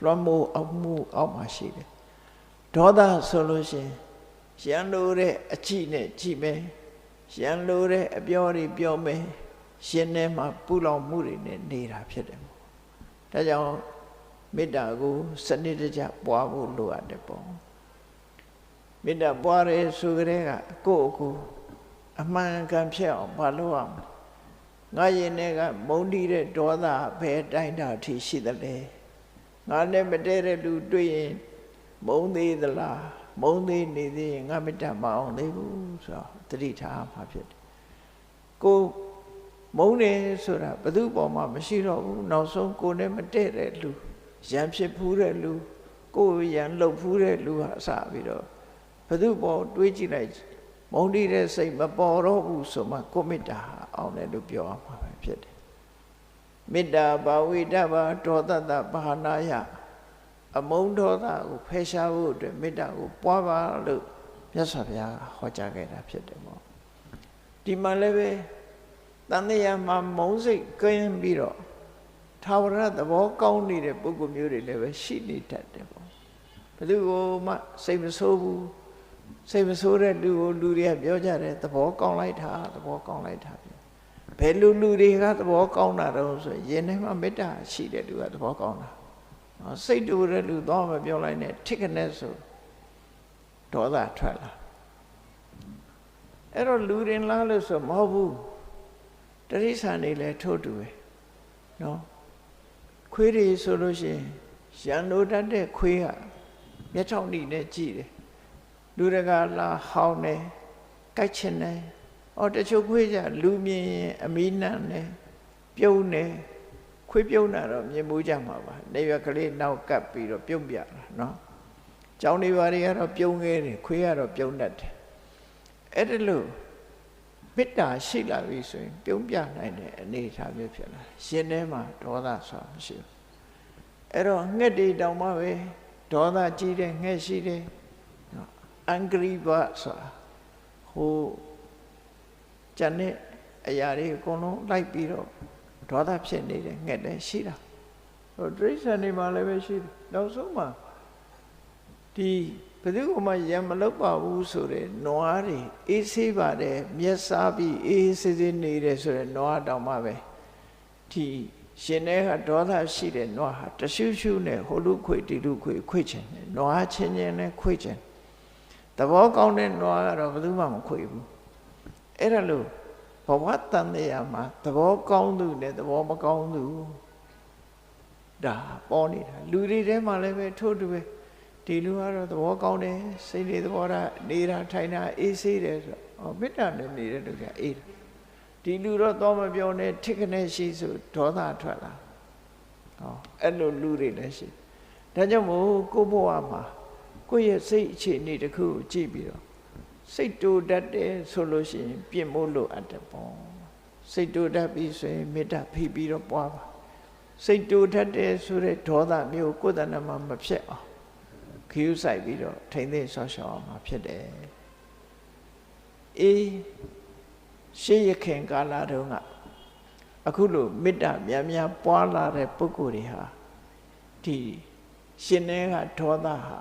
လွှမ်းမိုးအောင်မှုအောက်မှာရှိတယ်ဒေါသဆိုလို့ရှိရင်ရန်လိုတဲ့အကြည့်နဲ့ကြည့်မယ်ရန်လိုတဲ့အပြောတွေပြောမယ်ရှင်ထဲမှာပူလောင်မှုတွေနဲ့နေတာဖြစ်တယ်ပေါ့ဒါကြောင့်မေတ္တာကိုစနစ်တကျပွားဖို့လိုအပ်တယ်ပေါ့မေတ္တာပွားရဲဆိုကြတဲ့ကကိုယ့်ကိုအမှန်ကန်ဖြစ်အောင်မလုပ်အောင်ငါရင်ထဲကမုန်းတီးတဲ့ဒေါသဘယ်တိုင်းတာထိရှိသလဲငါနဲ့မတည့်တဲ့လူတွေ့ရင်မုန်းသေးသလားမုန်းသေးနေသေးရင်ငါမေတ္တာမအောင်သေးဘူးဆိုတော့တတိထားမှာဖြစ်တယ်ကိုမုန်းတယ်ဆိုတာဘယ်သူပေါ်မှာမရှိတော့ဘူးနောက်ဆုံးကိုနဲ့မတည့်တဲ့လူရန်ဖြစ်ဖူးတဲ့လူကိုရန်လှုပ်ဖူးတဲ့လူဟာအစပြီးတော့ဘယ်သူပေါ်တွေးကြည့်လိုက်မုန်းတီးတဲ့စိတ်မပေါ်တော့ဘူးဆိုမှကိုမေတ္တာအောင်တယ်လို့ပြောရမှာပဲဖြစ်တယ်မေတ္တာဘာဝိတ္တဘာဒေါသတဘာဟနာယအမုန်းဒေါသကိုဖယ်ရှားဖို့အတွက်မေတ္တာကိုပွားပါလို့မြတ်စွာဘုရားဟောကြားခဲ့တာဖြစ်တယ်ပေါ့ဒီမှာလည်းပဲတန်တရားမှာမုန်းစိတ်ကင်းပြီးတော့ထာဝရသဘောကောင်းနေတဲ့ပုဂ္ဂိုလ်မျိုးတွေလည်းပဲရှိနေတတ်တယ်ပေါ့ဘယ်သူကိုမှစိတ်မဆိုးဘူးစိတ်မဆိုးတဲ့လူကိုလူတွေကပြောကြတယ်သဘောကောင်းလိုက်တာသဘောကောင်းလိုက်တာဘယ်လူတွေကသဘောကောင်းတာတော့ဆိုရင်ထဲမှာမေတ္တာရှိတဲ့လူကသဘောကောင်းတာစိတ်တူတဲ့လူတော့မပြောလိုက်နဲ့ထိခနဲ့ဆိုဒေါသထွက်လာအဲ့တော့လူတွေလားလို့ဆိုမဟုတ်ဘူးတတိဆန်နေလဲထို့တူပဲနော်ခွေးတွေဆိုလို့ရှိရင်ရန်လိုတတ်တဲ့ခွေးကမျက်ထောင်နေနဲ့ကြည့်တယ်လူတကာလာဟောင်းတယ်ကြိုက်ချင်တယ်တချို့ခွေးကြလူမြင်ရင်အမီးနန်းတယ်ပြုံးတယ်ခွေးပြုံးတာတော့မြင်မှုကြမှာပါနေရွက်ကလေးနောက်ကပ်ပြီးတော့ပြုံးပြတာနော်ကျောင်းတွေဘာတွေကတော့ပြုံးခဲ့တယ်ခွေးကတော့ပြုံးတတ်တယ်အဲ့ဒါလို့မေတ္တာရှိလာပြီဆိုရင်ပြုံးပြနိုင်တဲ့အနေအထားမျိုးဖြစ်လာရှင်ထဲမှာဒေါသဆိုတာမရှိဘူးအဲ့တော့ငှက်တွေတောင်မှပဲဒေါသကြီးတဲ့ငှက်ရှိတယ်angry bird ဆိုတာဟိုကျန်တဲ့အရာတွေအကုန်လုံးလိုက်ပြီးတော့ဒေါသဖြစ်နေတဲ့ငှက်လည်းရှိတာဟိုဒိဋ္ဌာန်တွေမှာလည်းပဲရှိတယ်နောက်ဆုံးမှာဒီဘယ်သူမှရံမလုပ်ပါဘူးဆိုတဲ့နွားတွေအေးဆေးပါတယ်မျက်စားပြီးအေးဆေးဆေးနေတယ်ဆိုတဲ့နွားတောင်မှပဲဒီရှင်တဲ့ကဒေါသရှိတဲ့နွားဟာတရှုရှုနဲ့ဟိုလူခွေဒီလူခွေချင်တယ်နွားချင်းချင်းနဲ့ခွေချင်သဘောကောင်းတဲ့နွားကတော့ဘယ်သူမှမခွေဘူးအဲ့ဒါလို့ဘဝတန်တရားမှာသဘောကောင်းသူနဲ့သဘောမကောင်းသူဒါပေါ်နေတာလူတွေထဲမှာလည်းပဲထို့တူပဲဒီလူကတော့သဘောကောင်းတယ်စိတ်တွေသဘောထားနေတာထိုင်တာအေးဆေးတယ်ဆိုဩ မေတ္တာနဲ့နေတဲ့လူကအေးဒီလူတော့တော့မပြောနဲ့ထိခနဲ့ရှိဆိုဒေါသထွက်လာအဲ့လိုလူတွေလည်းရှိဒါကြောင့်မို့ကိုဘဝမှာကိုယ့်ရဲ့စိတ်အခြေအနေတစ်ခုကိုကြည့်ပြီးတော့စိတ်တူတတ်တယ်ဆိုလို့ရှိရင်ပြင်ဖို့လိုအပ်တယ်ပေါ့စိတ်တူတတ်ပြီဆိုရင်မေတ္တာဖိပြီးတော့ပွားပါစိတ်တူတတ်တယ်ဆိုတဲ့ဒေါသမျိုးကိုယ်တဏ္ဍမှာမဖြစ်အောင်ခီးဆိုင်ပြီးတော့ထိမ့်သိမ်းဆော့ရှော့အောင်မှာဖြစ်တယ်အေးရှေးရခင်ကာလတုန်းကအခုလိုမေတ္တာများများပွားလာတဲ့ပုဂ္ဂိုလ်တွေဟာဒီရှင်နေကဒေါသဟာ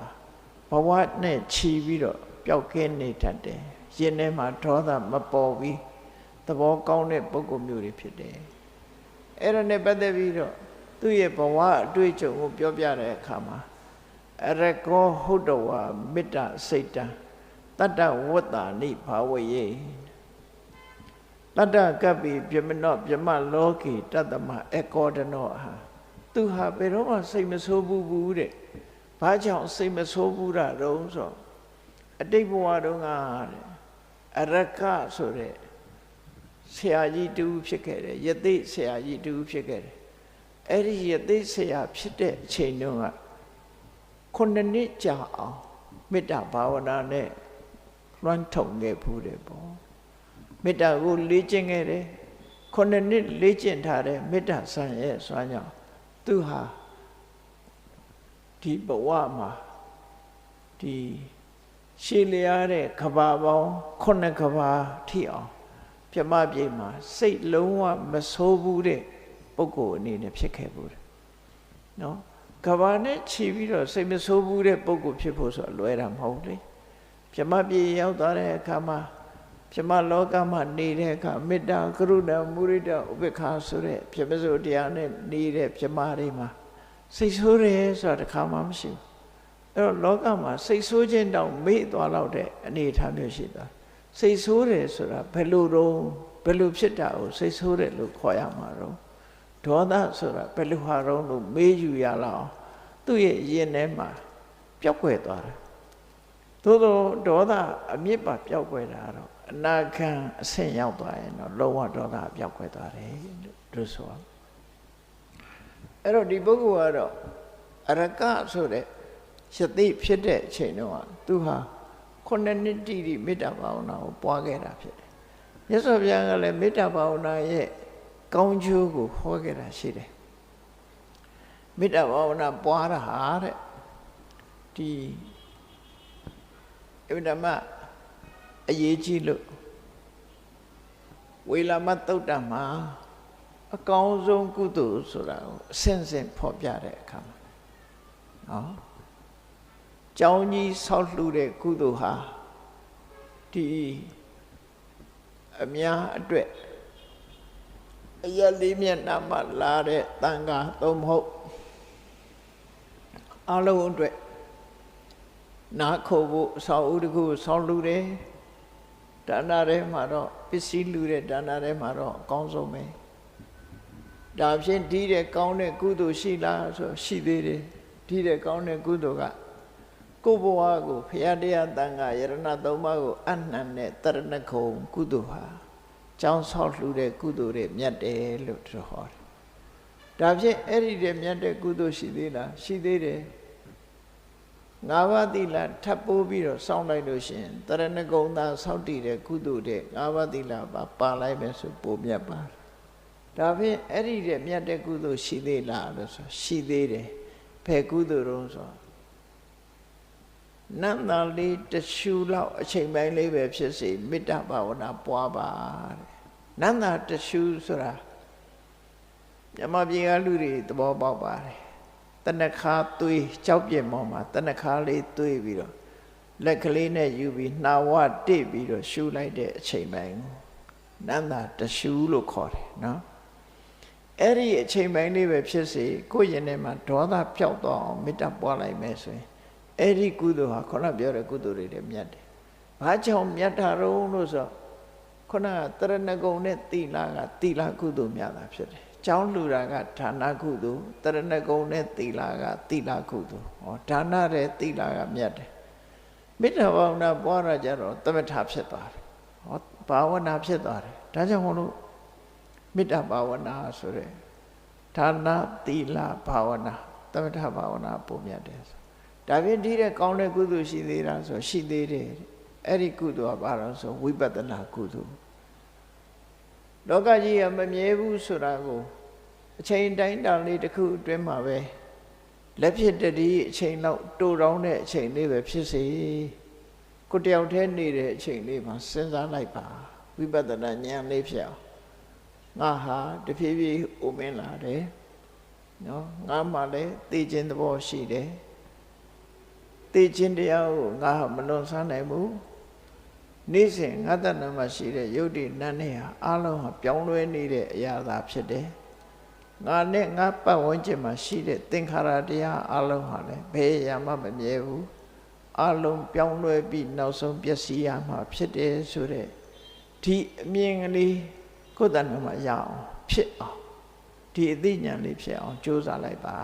ဘဝနဲ့ခြီးပြီးတော့ပျောက်ကင်းနေတတ်တယ်ရှင်နေမှာဒေါသမပေါ်ပြီးသဘောကောင်းတဲ့ပုဂ္ဂိုလ်မျိုးတွေဖြစ်တယ်အဲ့ဒါနဲ့ပတ်သက်ပြီးတော့သူ့ရဲ့ဘဝအတွေ့အကြုံကိုပြောပြတဲ့အခါမှာအရကောဟုတ်တော်ဝမေတ္တာစိတ်တံတတ္တဝတ္တာနိဘာဝယေတတ္တကပ္ပိပြမနောပြမလောကေတတ္တမအကောဒနောဟာသူဟာဘယ်တော့မှစိတ်မဆိုးဘူးတဲ့ဘာကြောင့်စိတ်မဆိုးဘူးတာတုံးဆိုအတိတ်ဘဝတုန်းကအရကဆိုတဲ့ဆရာကြီးတူဖြစ်ခဲ့တယ်ယသိဆရာကြီးတူဖြစ်ခဲ့တယ်အဲ့ဒီယသိဆရာဖြစ်တဲ့အချိန်တုန်းက9 နှစ်ကြာအောင်မေတ္တာဘာဝနာနဲ့လွှမ်းထုံခဲ့ဘူးတယ်ပေါ့မေတ္တာကိုလေ့ကျင့်ခဲ့တယ်9 နှစ်လေ့ကျင့်ထားတဲ့မေတ္တာဆံရဲ့စွမ်းကြောင့်သူဟာဒီဘဝမှာဒီရှည်လျားတဲ့ကဘာပေါင်း9 ကဘာထိအောင်ပြမပြေမှာစိတ်လုံးဝမဆိုးဘူးတဲ့ပုဂ္ဂိုလ်အနေနဲ့ဖြစ်ခဲ့ဘူးတယ်နော်ကဘာနဲ့ခြီးပြီးတော့စိတ်မဆိုးဘူးတဲ့ပုဂ္ဂိုလ်ဖြစ်ဖို့ဆိုလွယ်တာမဟုတ်လေပြမပြေရောက်သွားတဲ့အခါမှာပြမလောကမှာနေတဲ့အခါမေတ္တာကရုဏာမုရိဒဥပေက္ခဆိုတဲ့ပြမစိုးတရားနဲ့နေတဲ့ပြမတွေမှာစိတ်ဆိုးတယ်ဆိုတာတစ်ခါမှမရှိဘူးအဲ့တော့လောကမှာစိတ်ဆိုးခြင်းတောင်မေ့သွားတော့တဲ့အနေအထားမျိုးရှိတာစိတ်ဆိုးတယ်ဆိုတာဘယ်လိုဖြစ်တာကိုစိတ်ဆိုးတယ်လို့ခေါ်ရမှာတော့ဒေါသဆိုတာဘယ်လိုဟာတော့လို့မေးယူရလောက်သူ့ရဲ့ရင်ထဲမှာပျောက်ကွယ်သွားတယ်သို့သောဒေါသအမြင့်ပါပျောက်ကွယ်တာတော့အနာခံအဆင့်ရောက်သွားရင်တော့လုံးဝဒေါသပျောက်ကွယ်သွားတယ်လို့ဆိုရအဲ့တော့ဒီပုဂ္ဂိုလ်ကတော့အရကဆိုတဲ့ယသိဖြစ်တဲ့အချိန်တုန်းကသူဟာ9 နှစ်တိတိမေတ္တာဘာဝနာကိုပွားခဲ့တာဖြစ်တယ်မြတ်စွာဘုရားကလည်းမေတ္တာဘာဝနာရဲ့ကောင်းကျိုးကိုဟောခဲ့တာရှိတယ်မေတ္တာဘာဝနာပွားတာဟာတဲ့ဒီအမှန်တမ်းအရေးကြီးလို့ဝေလာမသုတ်တံမှာအကောင်းဆုံးကုသိုလ်ဆိုတာကိုအစဉ်စဉ်ဖော်ပြတဲ့အခါမှာနော်ကျောင်းကြီးဆောက်လှူတဲ့ကုသိုလ်ဟာဒီအများအတွက်အရလေးမျက်နှာမှာလာတဲ့တန်ခါသုံးမဟုတ်အလုံးအတွက်နားခိုဖို့ဆောက်ဦးတစ်ခုဆောက်လှူတယ်ဒါနထဲမှာတော့ပစ္စည်းလှူတဲ့ဒါနထဲမှာတော့အကောင်းဆုံးပဲဒါဖြင့်ဒီတဲ့ကောင်းတဲ့ကုသိုလ်ရှိလားဆိုရှိသေးတယ်ဒီတဲ့ကောင်းတဲ့ကုသိုလ်ကကိုယ်ဘဝကိုဖရာတရားတန်ခါယရဏသုံးပါးကိုအနှံတဲ့တရဏဂုံကုသိုလ်ဟာကျောင်းဆောက်လှူတဲ့ကုသိုလ်တွေမြတ်တယ်လို့သူဟောတယ်ဒါဖြင့်အဲ့ဒီတဲ့မြတ်တဲ့ကုသိုလ်ရှိသေးလားရှိသေးတယ်၅ ပါးသီလထပ်ပိုးပြီးတော့စောင့်လိုက်လို့ရှိရင်တရဏဂုံသာစောင့်တည်တဲ့ကုသိုလ်တဲ့၅ ပါးသီလပါလိုက်မယ်ဆိုပိုမြတ်ပါတယ်ဒါဖြင့်အဲ့ဒီတဲ့မြတ်တဲ့ကုသိုလ်ရှိသေးလားလို့ဆိုရှိသေးတယ်ဘယ်ကုသိုလ်တော့ဆိုနတ်သားလေးတရှူလောက်အချိန်ပိုင်းလေးပဲဖြစ်စေမေတ္တာဘာဝနာပွားပါတဲ့နတ်သားတရှူဆိုတာမြမပြေကလူတွေသဘောပေါက်ပါတယ်တဏခါသွေးကြောက်ပြင်းပေါ်မှာတဏခါလေးသွေးပြီးတော့လက်ကလေးနဲ့ယူပြီးနှာဝတိတ်ပြီးတော့ရှူလိုက်တဲ့အချိန်ပိုင်းနတ်သားတရှူလို့ခေါ်တယ်နော်အဲ့ဒီအချိန်ပိုင်းလေးပဲဖြစ်စေကိုယ့်ရင်ထဲမှာဒေါသပျောက်သွားအောင်မေတ္တာပွားလိုက်မယ်ဆိုရင်အဲ့ဒီကုသိုလ်ဟာခုနပြောတဲ့ကုသိုလ်တွေလည်းမြတ်တယ်။ဘာကြောင့်မြတ်တာတော့လို့ဆိုခုနကတရဏဂုံနဲ့သီလကသီလကုသိုလ်များတာဖြစ်တယ်။ကျောင်းလူတာကဒါနကုသိုလ်တရဏဂုံနဲ့သီလကသီလကုသိုလ်။ဟောဒါနတဲ့သီလကမြတ်တယ်။မေတ္တာဘာဝနာပွားရကြတော့သမထဖြစ်သွားတယ်။ဟော ဘာဝနာဖြစ်သွားတယ်ဒါကြောင့်မို့လို့မေတ္တာဘာဝနာဆိုတဲ့ဒါနသီလဘာဝနာသမထဘာဝနာပုံမြတ်တယ်ဆိုဒါပြင်ဒီတဲ့ကောင်းတဲ့ကုသိုလ်ရှိသေးတာဆိုရှိသေးတယ်အဲ့ဒီကုသိုလ်ကဘာလို့ဆိုဝိပဿနာကုသိုလ်လောကကြီးကမမြဲဘူးဆိုတာကိုအချိန်တိုင်းတာလေးတစ်ခုအတွင်းမှာပဲလက်ဖြစ်တည်းအချိန်လောက်တိုးတောင်းတဲ့အချိန်လေးပဲဖြစ်စေကိုတယောက်တည်းနေတဲ့အချိန်လေးမှာစဉ်းစားလိုက်ပါဝိပဿနာဉာဏ်လေးဖြစ်အောင်ငါဟာတဖြည်းဖြည်းအိုမင်းလာတယ်နော်ငါမှလည်းသိခြင်းသဘောရှိတယ်သိခြင်းတရားကိုငါမလွန်ဆန်းနိုင်ဘူးနေ့စဉ်ငါတဏ္ဍမှာရှိတဲ့ယုတ်တိနတ်နဲ့ဟာအလုံးဟာပြောင်းလဲနေတဲ့အရာသာဖြစ်တယ်ငါနဲ့ငါပတ်ဝန်းကျင်မှာရှိတဲ့သင်္ခါရတရားအလုံးဟာလည်းဘယ်အရာမှမမြဲဘူးအလုံးပြောင်းလဲပြီးနောက်ဆုံးပျက်စီးရမှာဖြစ်တယ်ဆိုတဲ့ဒီအမြင်ကလေးကိုယ်တဏ္ဍမှာရအောင်ဖြစ်အောင်ဒီအသိဉာဏ်လေးဖြစ်အောင်ကြိုးစားလိုက်ပါ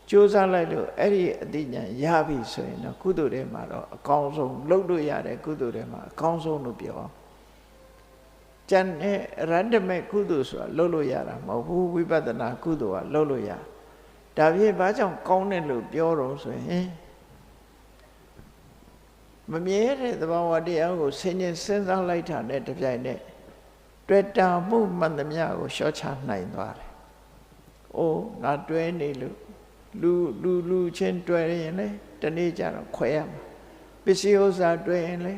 ကြိုးစားလိုက်လို့အဲ့ဒီအသိဉာဏ်ရပြီဆိုရင်တော့ကုသိုလ်တွေမှာတော့အကောင်းဆုံးလုပ်လို့ရတဲ့ကုသိုလ်တွေမှာအကောင်းဆုံးလို့ပြောအောင်ကျန်တဲ့ရန္တမဲ့ကုသိုလ်ဆိုတာလုပ်လို့ရတာမဟုတ်ဘူးဝိပဿနာကုသိုလ်ကလုပ်လို့ရဒါဖြင့်ဘာကြောင့်ကောင်းတယ်လို့ပြောတော့ဆိုရင်မမြဲတဲ့သဘာဝတရားကိုဆင်ញင်စဉ်းစားလိုက်တာနဲ့တပြိုင်နက်တွေ့တာမှုမှန်သမျှကိုလျှော့ချနိုင်သွားတယ်။အိုးငါတွဲနေလို့လူချင်းတွဲရင်လေတနေ့ကျတော့ခွဲရမှာပစ္စည်းဥစ္စာတွဲရင်လေ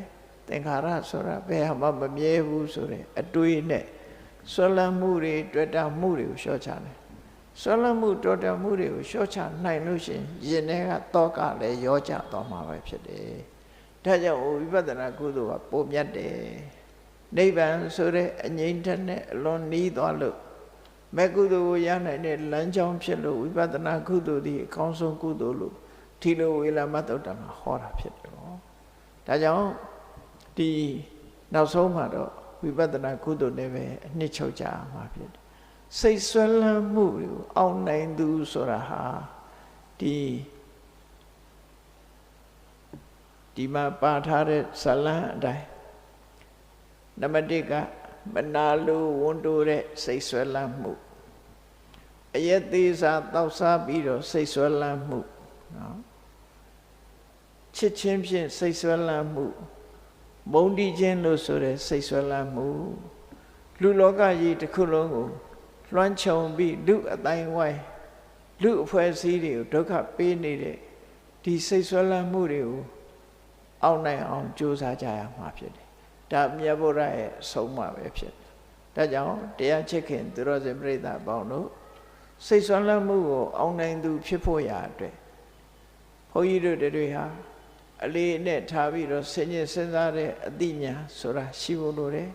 သင်္ခါရဆိုတာဘယ်မှမမြဲဘူးဆိုတဲ့အတွေးနဲ့ဆွလန်းမှုတွေတွေ့တာမှုတွေကိုလျှော့ချတယ်ဆွလန်းမှုတွေ့တာမှုတွေကိုလျှော့ချနိုင်လို့ရှိရင်ရင်ထဲကတောကလည်းရောကျသွားမှာပဲဖြစ်တယ်ဒါကြောင့်ဝိပဿနာကုသိုလ်ကပုံမြတ်တယ်နိဗ္ဗာန်ဆိုတဲ့အငြိမ့်ထက်နဲ့အလွန်နီးသွားလို့မဲ့ကုသိုလ်ကိုရနိုင်တဲ့လမ်းကြောင်းဖြစ်လို့ဝိပဿနာကုသိုလ်ဒီအကောင်းဆုံးကုသိုလ်လို့ဒီလိုဝေလမသုတ္တမှာဟောတာဖြစ်တယ်နော်ဒါကြောင့်ဒီနောက်ဆုံးမှာတော့ဝိပဿနာကုသိုလ်နဲ့ပဲအနှစ်ချုပ်ကြမှာဖြစ်တယ်စိတ်ဆွဲလန်းမှုကိုအောင်နိုင်သူဆိုတာဟာဒီမှာပါထားတဲ့ဇလံအတိုင်းနံပါတ်1ကမနာလိုဝန်တိုးတဲ့စိတ်ဆွဲလန်းမှုအယက်သေးစားတောက်စားပြီးတော့စိတ်ဆွဲလန်းမှုနော်ချစ်ချင်းဖြင့်စိတ်ဆွဲလန်းမှုမုန်းတီးခြင်းလို့ဆိုတဲ့စိတ်ဆွဲလန်းမှုလူလောကကြီးတစ်ခုလုံးကိုလွှမ်းခြုံပြီးလူအတိုင်းဝိုင်းလူအဖွဲ့အစည်းတွေကိုဒုက္ခပေးနေတဲ့ဒီစိတ်ဆွဲလန်းမှုတွေကိုအောင်နိုင်အောင်ကြိုးစားကြရမှာဖြစ်တယ်ဒါမြတ်ဗုဒ္ဓရဲ့ဆုံးမပဲဖြစ်တယ်ဒါကြောင့်တရားချစ်ခင်သူတော်စင်ပြိဿပေါင်းတို့စိတ်ဆွဲလန်းမှုကိုအောင်နိုင်သူဖြစ်ဖို့ရာအတွက်ဘုန်းကြီးတို့တွေဟာအလေးနဲ့ထားပြီးတော့စဉ်းကျင်စဉ်းစားတဲ့အသိဉာဏ်ဆိုတာရှိဖို့လိုတယ်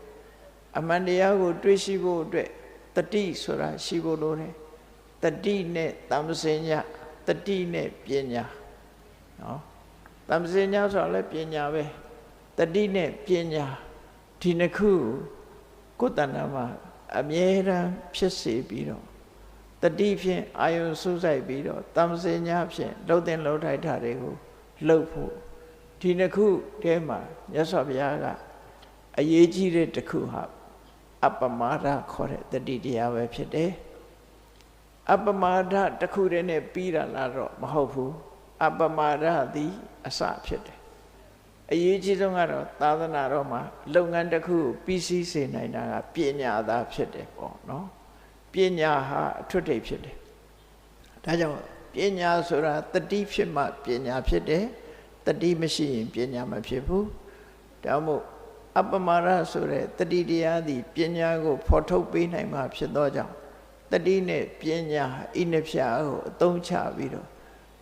အမှန်တရားကိုတွေးရှိဖို့အတွက်တတိဆိုတာရှိဖို့လိုတယ်တတိနဲ့တမ္ပစဉ္ညာတတိနဲ့ပညာနော်တမ္ပစဉ္ညာဆိုတာလည်းပညာပဲတတိနဲ့ပညာဒီနှစ်ခုကိုယ်တဏ္ဍမှာအမြဲတမ်းဖြစ်စေပြီးတော့တတိဖြင့်အာယုံစုစိုက်ပြီးတော့တမ္ပစဉ္ညာဖြင့်လှုပ်တဲ့လှုပ်ထိုက်တာတွေကိုလှုပ်ဖို့ဒီနှစ်ခုထဲမှာမြတ်စွာဘုရားကအရေးကြီးတဲ့တစ်ခုဟာအပမာဒခေါ်တဲ့တတိတရားပဲဖြစ်တယ်အပမာဒတစ်ခုတည်းနဲ့ပြီးတာလားတော့မဟုတ်ဘူးအပမာဒသည်အစဖြစ်တယ်အရေးကြီးဆုံးကတော့သာသနာတော်မှာလုပ်ငန်းတစ်ခုပြီးစီးစေနိုင်တာကပညာသာဖြစ်တယ်ပေါ့နော်ပညာဟာအထွတ်ထိပ်ဖြစ်တယ်ဒါကြောင့်ပညာဆိုတာတတိဖြစ်မှပညာဖြစ်တယ်တတိမရှိရင်ပညာမဖြစ်ဘူးဒါမို့အပမာဒဆိုတဲ့တတိတရားသည်ပညာကိုဖော်ထုတ်ပေးနိုင်မှဖြစ်သောကြောင့်တတိနဲ့ပညာဤနှစ်ဖြာကိုအသုံးချပြီးတော့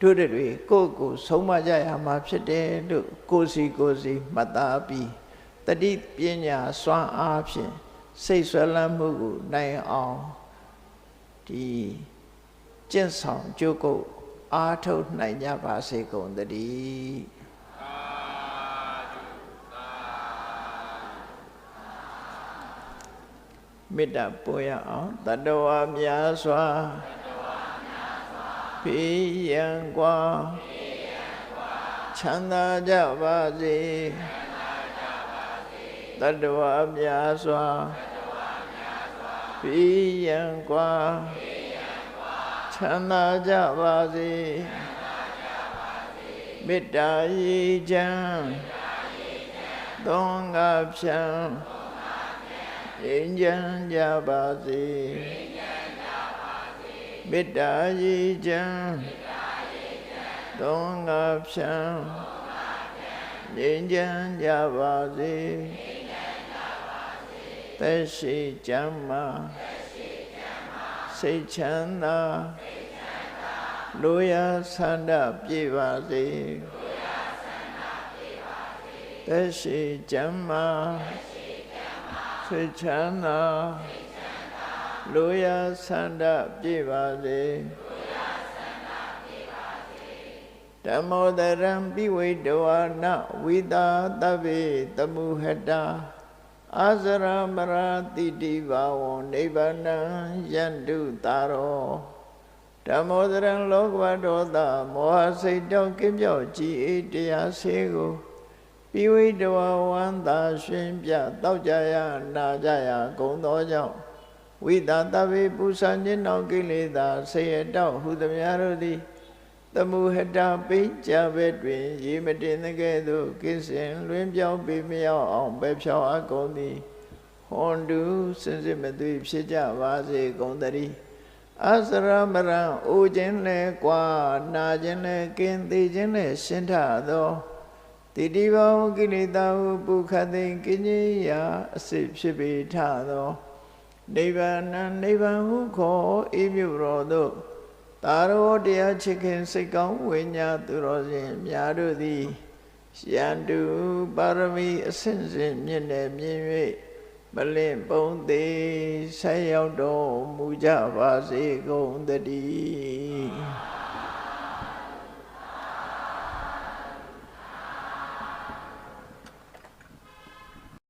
တို့တွေကိုယ့်ကိုဆုံးမကြရမှာဖြစ်တယ်လို့ကိုယ်စီမှတ်သားပြီးတတိပညာစွမ်းအားဖြင့်စိတ်ဆွဲလန်းမှုကိုနိုင်အောင်ဒီကျင့်ဆောင်ကြိုးကုပ်အားထုတ်နိုင်ကြပါစေကုန်သတည်းမေတ္တာပို့ရအောင်တတဝါများစွာဘေးရန်กว่าချမ်းသာကြပါစေ တတ္တဝါများစွာဘိယံကွာချမ်းသာကြပါစေမေတ္တာရေချမ်းသုံးငါဖြံငြိမ်းချမ်းကြပါစေမေတ္တာရေချမ်းသုံးငါဖြံငြိမ်းချမ်းကြပါစေသက်ရှိကျမ်းမာစိတ်ချမ်းသာလူရဆန္ဒပြေပါစေသက်ရှိကျမ်းမာစိတ်ချမ်းသာလူရဆန္ဒပြေပါစေဓမ္မောတရံပိဝိတဝါနဝိတာတဗ္ဗေတမုဟတာအာဇရမရာတိတိဘာဝံနိဗ္ဗာနံယန္တုတာရောဓမ္မောတရံလောကဝတ္တောသမောဟစိတ်တောကင်းပြောက်ကြည်အေးတရားဆေးကိုပိဝိတဝါဝန္တာရှင်ပြတောက်ကြရနာကြရဂုံသောကြောင့်ဝိတာတဗ္ဗေပူဇာခြင်းနောက်ကိလေသာဆေရတောက်ဟုသမျှတို့သည်တမုဟတာပိကြဘဲတွင်ရေမတင်တဲ့ကဲ့သို့ကိစ္စင်လွင်ပြောင်းပြီးမရောက်အောင်ပဲဖြောင်းအကုန်သည်ဟွန်တုစင်စစ်မသွေဖြစ်ကြပါစေကုန်သတည်းအစရမရံအိုခြင်းလဲကွာနာခြင်းလဲကင်းသေးခြင်းလဲရှင်းထသောတိတိဘောကိလေသာဟုပုခတ်သိကိဉ္စီယာအစစ်ဖြစ်ပေထသောနိဗ္ဗာန်နိဗ္ဗာန်ဟုခေါ်ဤမြို့တော်သို့တာရောတရားချစ်ခင်စိတ်ကောင်းဝိညာသူတော်ရှင်များတို့သည်ယန္တုပါရမီအစဉ်စဉ်မြင့်နေမြင့်၍မလင့်ပုံသေးဆက်ရောက်တော်မူကြပါစေကုန်သတည်း